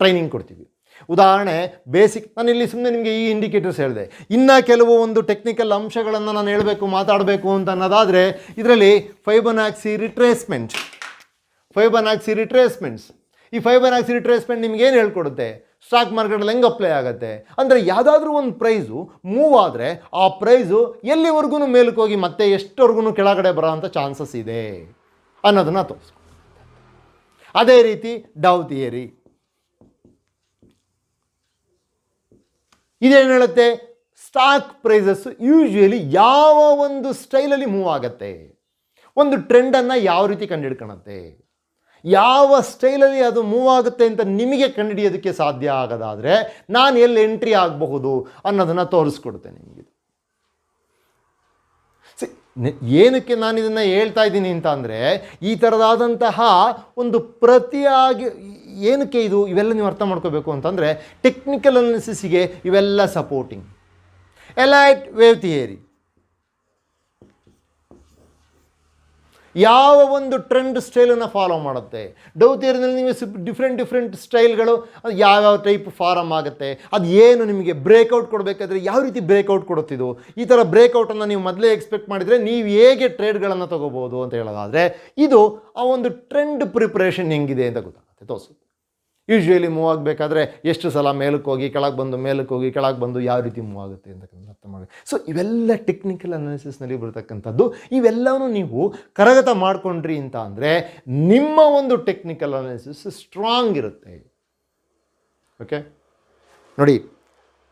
ಟ್ರೈನಿಂಗ್ ಕೊಡ್ತೀವಿ. ಉದಾಹರಣೆ ಬೇಸಿಕ್, ನಾನಿಲ್ಲಿ ಸುಮ್ಮನೆ ನಿಮಗೆ ಈ ಇಂಡಿಕೇಟರ್ಸ್ ಹೇಳಿದೆ. ಇನ್ನು ಕೆಲವು ಒಂದು ಟೆಕ್ನಿಕಲ್ ಅಂಶಗಳನ್ನು ನಾನು ಹೇಳಬೇಕು, ಮಾತಾಡಬೇಕು ಅಂತ ಅನ್ನೋದಾದರೆ ಇದರಲ್ಲಿ ಫೈಬೊನಾಕ್ಸಿ ರಿಟ್ರೇಸ್ಮೆಂಟ್ಸ್. ಈ ಫೈಬೊನಾಕ್ಸಿ ರಿಟ್ರೇಸ್ಮೆಂಟ್ ನಿಮ್ಗೆ ಏನು ಹೇಳ್ಕೊಡುತ್ತೆ, ಸ್ಟಾಕ್ ಮಾರ್ಕೆಟಲ್ಲಿ ಹೆಂಗೆ ಅಪ್ಲೈ ಆಗುತ್ತೆ ಅಂದರೆ, ಯಾವುದಾದ್ರೂ ಒಂದು ಪ್ರೈಸು ಮೂವ್ ಆದರೆ ಆ ಪ್ರೈಸು ಎಲ್ಲಿವರೆಗೂ ಮೇಲಕ್ಕೆ ಹೋಗಿ ಮತ್ತೆ ಎಷ್ಟವರೆಗೂ ಕೆಳಗಡೆ ಬರೋ ಅಂಥ ಚಾನ್ಸಸ್ ಇದೆ ಅನ್ನೋದನ್ನು ತೋರಿಸ್ಕೊ. ಅದೇ ರೀತಿ ಡೌ ಥಿಯರಿ ಇದೇನು ಹೇಳುತ್ತೆ, ಸ್ಟಾಕ್ ಪ್ರೈಸಸ್ ಯೂಶ್ವಲಿ ಯಾವ ಒಂದು ಸ್ಟೈಲಲ್ಲಿ ಮೂವ್ ಆಗುತ್ತೆ, ಒಂದು ಟ್ರೆಂಡನ್ನು ಯಾವ ರೀತಿ ಕಂಡುಹಿಡ್ಕೊಳುತ್ತೆ, ಯಾವ ಸ್ಟೈಲಲ್ಲಿ ಅದು ಮೂವ್ ಆಗುತ್ತೆ ಅಂತ ನಿಮಗೆ ಕಂಡುಹಿಡಿಯೋದಕ್ಕೆ ಸಾಧ್ಯ ಆಗೋದಾದರೆ ನಾನು ಎಲ್ಲಿ ಎಂಟ್ರಿ ಆಗಬಹುದು ಅನ್ನೋದನ್ನು ತೋರಿಸ್ಕೊಡುತ್ತೆ ನಿಮಗೆ. ಏನಕ್ಕೆ ನಾನು ಇದನ್ನು ಹೇಳ್ತಾ ಇದ್ದೀನಿ ಅಂತ ಅಂದರೆ, ಈ ಥರದಾದಂತಹ ಒಂದು ಪ್ರತಿಯಾಗಿ ಏನಕ್ಕೆ ಇವೆಲ್ಲ ನೀವು ಅರ್ಥ ಮಾಡ್ಕೋಬೇಕು ಅಂತಂದರೆ, ಟೆಕ್ನಿಕಲ್ ಅನಾಲಿಸಿಸ್ಗೆ ಇವೆಲ್ಲ ಸಪೋರ್ಟಿಂಗ್. ಎಲೈಟ್ ವೇವ್ ಥಿಯರಿ, ಯಾವ ಒಂದು ಟ್ರೆಂಡ್ ಸ್ಟೈಲನ್ನು ಫಾಲೋ ಮಾಡುತ್ತೆ. ಡವ್ ಥಿಯರಿನಲ್ಲಿ ನೀವು ಡಿಫ್ರೆಂಟ್ ಸ್ಟೈಲ್ಗಳು, ಅದು ಯಾವ್ಯಾವ ಟೈಪ್ ಫಾರಮ್ ಆಗುತ್ತೆ, ಅದು ಏನು ನಿಮಗೆ ಬ್ರೇಕೌಟ್ ಕೊಡಬೇಕಾದ್ರೆ ಯಾವ ರೀತಿ ಬ್ರೇಕೌಟ್ ಕೊಡುತ್ತಿದ್ದು, ಈ ಥರ ಬ್ರೇಕೌಟನ್ನು ನೀವು ಮೊದಲೇ ಎಕ್ಸ್ಪೆಕ್ಟ್ ಮಾಡಿದರೆ ನೀವು ಹೇಗೆ ಟ್ರೇಡ್ಗಳನ್ನು ತೊಗೋಬೋದು ಅಂತ ಹೇಳೋದಾದರೆ ಇದು ಆ ಒಂದು ಟ್ರೆಂಡ್ ಪ್ರಿಪ್ರೇಷನ್ ಹೆಂಗಿದೆ ಅಂತ ಗೊತ್ತಾಗುತ್ತೆ, ತೋರಿಸುತ್ತೆ. ಯೂಶ್ವಲಿ ಮೂವ್ ಆಗಬೇಕಾದ್ರೆ ಎಷ್ಟು ಸಲ ಮೇಲಕ್ಕೆ ಹೋಗಿ ಕೆಳಗೆ ಬಂದು ಮೇಲಕ್ಕೆ ಹೋಗಿ ಕೆಳಗೆ ಬಂದು ಯಾವ ರೀತಿ ಮೂವ್ ಆಗುತ್ತೆ ಅಂತಕ್ಕಂಥ ಅರ್ಥ ಮಾಡಿ. ಸೊ ಇವೆಲ್ಲ ಟೆಕ್ನಿಕಲ್ ಅನಾಲಿಸಿಸ್ನಲ್ಲಿ ಬರ್ತಕ್ಕಂಥದ್ದು. ಇವೆಲ್ಲವೂ ನೀವು ಕರಗತ ಮಾಡಿಕೊಂಡ್ರಿ ಅಂತ ಅಂದರೆ ನಿಮ್ಮ ಒಂದು ಟೆಕ್ನಿಕಲ್ ಅನಾಲಿಸಿಸ್ ಸ್ಟ್ರಾಂಗ್ ಇರುತ್ತೆ. ಓಕೆ ನೋಡಿ,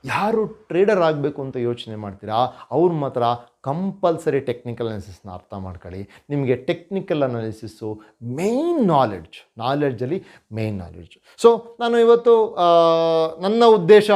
ಯಾರು ಟ್ರೇಡರ್ ಆಗಬೇಕು ಅಂತ ಯೋಚನೆ ಮಾಡ್ತೀರಾ ಅವ್ರು ಮಾತ್ರ ಕಂಪಲ್ಸರಿ ಟೆಕ್ನಿಕಲ್ ಅನಾಲಿಸಿಸ್ನ ಅರ್ಥ ಮಾಡ್ಕೊಳ್ಳಿ. ನಿಮಗೆ ಟೆಕ್ನಿಕಲ್ ಅನಾಲಿಸಿಸ್ಸು ಮೇಯ್ನ್ ನಾಲೆಡ್ಜಲ್ಲಿ ಮೇಯ್ನ್ ನಾಲೆಡ್ಜ್. ಸೊ ನಾನು ಇವತ್ತು ನನ್ನ ಉದ್ದೇಶ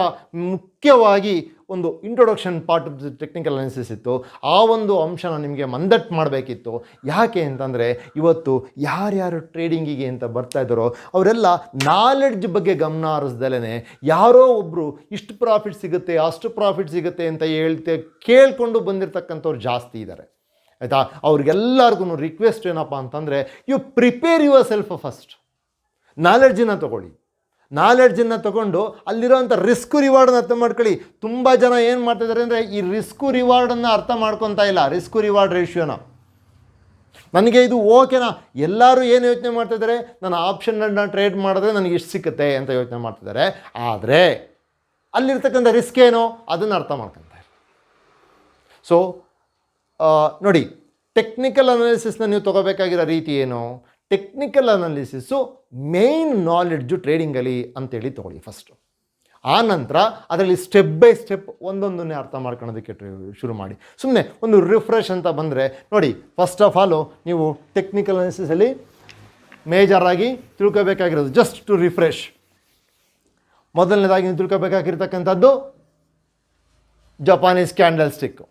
ಮುಖ್ಯವಾಗಿ ಒಂದು introduction part of technical analysis ಇತ್ತು. ಆ ಒಂದು ಅಂಶನ ನಿಮಗೆ ಮಂದಟ್ಟು ಮಾಡಬೇಕಿತ್ತು. ಯಾಕೆ ಅಂತಂದರೆ ಇವತ್ತು ಯಾರ್ಯಾರು ಟ್ರೇಡಿಂಗಿಗೆ ಅಂತ ಬರ್ತಾ ಇದ್ದಾರೋ ಅವರೆಲ್ಲ ನಾಲೆಡ್ಜ್ ಬಗ್ಗೆ ಗಮನ ಹರಿಸ್ದಲೇ ಯಾರೋ ಒಬ್ಬರು ಇಷ್ಟು ಪ್ರಾಫಿಟ್ ಸಿಗುತ್ತೆ ಅಷ್ಟು ಪ್ರಾಫಿಟ್ ಸಿಗುತ್ತೆ ಅಂತ ಕೇಳಿಕೊಂಡು ಬಂದಿರತಕ್ಕಂಥವ್ರು ಜಾಸ್ತಿ ಇದ್ದಾರೆ, ಆಯಿತಾ. ಅವ್ರಿಗೆಲ್ಲರಿಗೂ ರಿಕ್ವೆಸ್ಟ್ ಏನಪ್ಪ ಅಂತಂದರೆ, you prepare yourself first. ನಾಲೆಡ್ಜನ್ನು ತೊಗೊಂಡು ಅಲ್ಲಿರೋಂಥ ರಿಸ್ಕು ರಿವಾರ್ಡನ್ನು ಅರ್ಥ ಮಾಡ್ಕೊಳ್ಳಿ. ತುಂಬ ಜನ ಏನು ಮಾಡ್ತಿದ್ದಾರೆ ಅಂದರೆ ಈ ರಿಸ್ಕು ರಿವಾರ್ಡನ್ನು ಅರ್ಥ ಮಾಡ್ಕೊತಾ ಇಲ್ಲ, ರಿಸ್ಕು ರಿವಾರ್ಡ್ ರೇಷಿಯೋನ. ನನಗೆ ಇದು ಓಕೆನಾ, ಎಲ್ಲರೂ ಏನು ಯೋಚನೆ ಮಾಡ್ತಿದ್ದಾರೆ, ನಾನು ಆಪ್ಷನ್ನ ಟ್ರೇಡ್ ಮಾಡಿದ್ರೆ ನನಗೆ ಇಷ್ಟು ಸಿಕ್ಕುತ್ತೆ ಅಂತ ಯೋಚನೆ ಮಾಡ್ತಿದ್ದಾರೆ. ಆದರೆ ಅಲ್ಲಿರ್ತಕ್ಕಂಥ ರಿಸ್ಕ್ ಏನೋ ಅದನ್ನು ಅರ್ಥ ಮಾಡ್ಕೊತಾರೆ. ಸೊ ನೋಡಿ, ಟೆಕ್ನಿಕಲ್ ಅನಾಲಿಸಿಸ್ನ ನೀವು ತೊಗೋಬೇಕಾಗಿರೋ ರೀತಿ ಏನು, ಟೆಕ್ನಿಕಲ್ ಅನಾಲಿಸಿಸ್ಸು ಮೇಯ್ನ್ ನಾಲೆಡ್ಜು ಟ್ರೇಡಿಂಗಲ್ಲಿ ಅಂತೇಳಿ ತೊಗೊಳ್ಳಿ ಫಸ್ಟು. ಆ ನಂತರ ಅದರಲ್ಲಿ ಸ್ಟೆಪ್ ಬೈ ಸ್ಟೆಪ್ ಒಂದೊಂದನ್ನೇ ಅರ್ಥ ಮಾಡ್ಕೊಳ್ಳೋದಕ್ಕೆ ಶುರು ಮಾಡಿ. ಸುಮ್ಮನೆ ಒಂದು ರಿಫ್ರೆಶ್ ಅಂತ ಬಂದರೆ ನೋಡಿ, ಫಸ್ಟ್ ಆಫ್ ಆಲು ನೀವು ಟೆಕ್ನಿಕಲ್ ಅನಾಲಿಸಿಸಲ್ಲಿ ಮೇಜರಾಗಿ ತಿಳ್ಕೋಬೇಕಾಗಿರೋದು ಜಸ್ಟ್ ಟು ರಿಫ್ರೆಶ್. ಮೊದಲನೇದಾಗಿ ನೀವು ತಿಳ್ಕೋಬೇಕಾಗಿರ್ತಕ್ಕಂಥದ್ದು ಜಪಾನೀಸ್ ಕ್ಯಾಂಡಲ್ ಸ್ಟಿಕ್ಕು.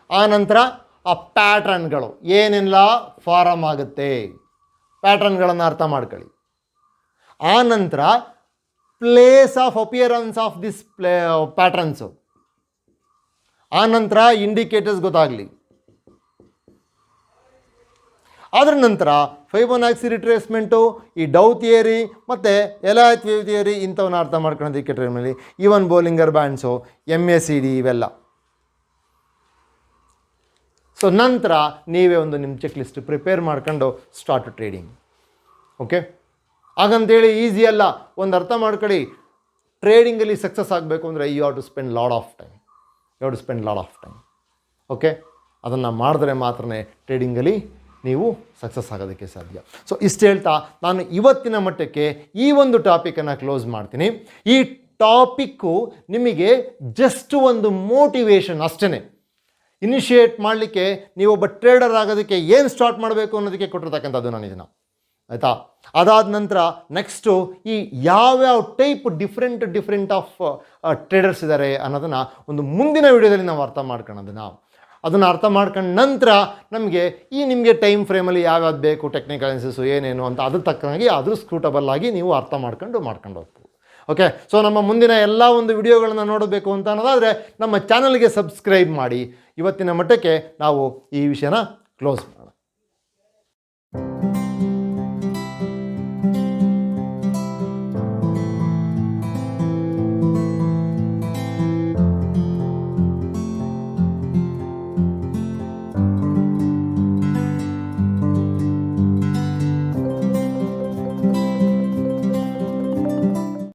ಆ ನಂತರ ಆ ಪ್ಯಾಟ್ರನ್ಗಳು ಏನೆಲ್ಲ ಫಾರಮ್ ಆಗುತ್ತೆ, ಪ್ಯಾಟ್ರನ್ಗಳನ್ನು ಅರ್ಥ ಮಾಡ್ಕೊಳ್ಳಿ. ಆ ನಂತರ place of appearance of this patterns. ಆ ನಂತರ ಇಂಡಿಕೇಟರ್ಸ್ ಗೊತ್ತಾಗಲಿ. ಅದರ ನಂತರ ಫೈಬೋನಾಕ್ಸಿ ರಿಟ್ರೇಸ್ಮೆಂಟು, ಈ ಡವ್ ಥಿಯರಿ ಮತ್ತು ಎಲಾಯ್ತ್ ವೇವ್ ಥಿಯರಿ ಇಂಥವನ್ನ ಅರ್ಥ ಮಾಡ್ಕೊಳ್ಳೋದಕ್ಕೆ ಟ್ರೈ ಮಾಡಿ. ಈವನ್ ಬೋಲಿಂಗರ್ ಬ್ಯಾಂಡ್ಸು, MACD ಇವೆಲ್ಲ. ಸೊ ನಂತರ ನೀವೇ ಒಂದು ನಿಮ್ಮ ಚೆಕ್ ಲಿಸ್ಟ್ ಪ್ರಿಪೇರ್ ಮಾಡ್ಕೊಂಡು ಸ್ಟಾರ್ಟ್ ಟ್ರೇಡಿಂಗ್. ಓಕೆ, ಹಾಗಂತೇಳಿ ಈಸಿ ಅಲ್ಲ. ಒಂದು ಅರ್ಥ ಮಾಡ್ಕೊಳ್ಳಿ, ಟ್ರೇಡಿಂಗಲ್ಲಿ ಸಕ್ಸಸ್ ಆಗಬೇಕು ಅಂದರೆ you have to spend lot of time. Okay, ಅದನ್ನು ಮಾಡಿದ್ರೆ ಮಾತ್ರ ಟ್ರೇಡಿಂಗಲ್ಲಿ ನೀವು ಸಕ್ಸಸ್ ಆಗೋದಕ್ಕೆ ಸಾಧ್ಯ. ಸೊ ಇಷ್ಟು ಹೇಳ್ತಾ ನಾನು ಇವತ್ತಿನ ಮಟ್ಟಕ್ಕೆ ಈ ಒಂದು ಟಾಪಿಕನ್ನು ಕ್ಲೋಸ್ ಮಾಡ್ತೀನಿ. ಈ ಟಾಪಿಕ್ಕು ನಿಮಗೆ ಜಸ್ಟ್ ಒಂದು ಮೋಟಿವೇಶನ್ ಅಷ್ಟೇ. ಇನಿಷಿಯೇಟ್ ಮಾಡಲಿಕ್ಕೆ, ನೀವೊಬ್ಬ ಟ್ರೇಡರ್ ಆಗೋದಕ್ಕೆ ಏನು ಸ್ಟಾರ್ಟ್ ಮಾಡಬೇಕು ಅನ್ನೋದಕ್ಕೆ ಕೊಟ್ಟಿರ್ತಕ್ಕಂಥದ್ದು ನಾನು ಇದನ್ನು, ಆಯಿತಾ. ಅದಾದ ನಂತರ ನೆಕ್ಸ್ಟು ಈ ಯಾವ್ಯಾವ ಟೈಪ್ ಡಿಫ್ರೆಂಟ್ ಆಫ್ ಟ್ರೇಡರ್ಸ್ ಇದ್ದಾರೆ ಅನ್ನೋದನ್ನು ಒಂದು ಮುಂದಿನ ವಿಡಿಯೋದಲ್ಲಿ ನಾವು ಅರ್ಥ ಮಾಡ್ಕೊಳ್ಳೋದನ್ನು. ಅದನ್ನು ಅರ್ಥ ಮಾಡ್ಕೊಂಡ ನಂತರ ನಿಮಗೆ ಟೈಮ್ ಫ್ರೇಮಲ್ಲಿ ಯಾವ್ಯಾವ್ದು ಬೇಕು, ಟೆಕ್ನಿಕಲ್ ಅನಾಲಿಸಿಸ್ ಏನೇನು ಅಂತ ಅದ್ರ ತಕ್ಕನಾಗಿ ಅದ್ರ ಸ್ಕ್ರೂಟಬಲ್ ಆಗಿ ನೀವು ಅರ್ಥ ಮಾಡ್ಕೊಂಡು ಹೋಗ್ಬೋದು. ಓಕೆ, ಸೊ ನಮ್ಮ ಮುಂದಿನ ಎಲ್ಲ ಒಂದು ವಿಡಿಯೋಗಳನ್ನು ನೋಡಬೇಕು ಅಂತ ಅನ್ನೋದಾದರೆ ನಮ್ಮ ಚಾನಲ್ಗೆ ಸಬ್ಸ್ಕ್ರೈಬ್ ಮಾಡಿ. ಇವತ್ತಿನ ಮಟ್ಟಕ್ಕೆ ನಾವು ಈ ವಿಷಯನ ಕ್ಲೋಸ್ ಮಾಡೋಣ.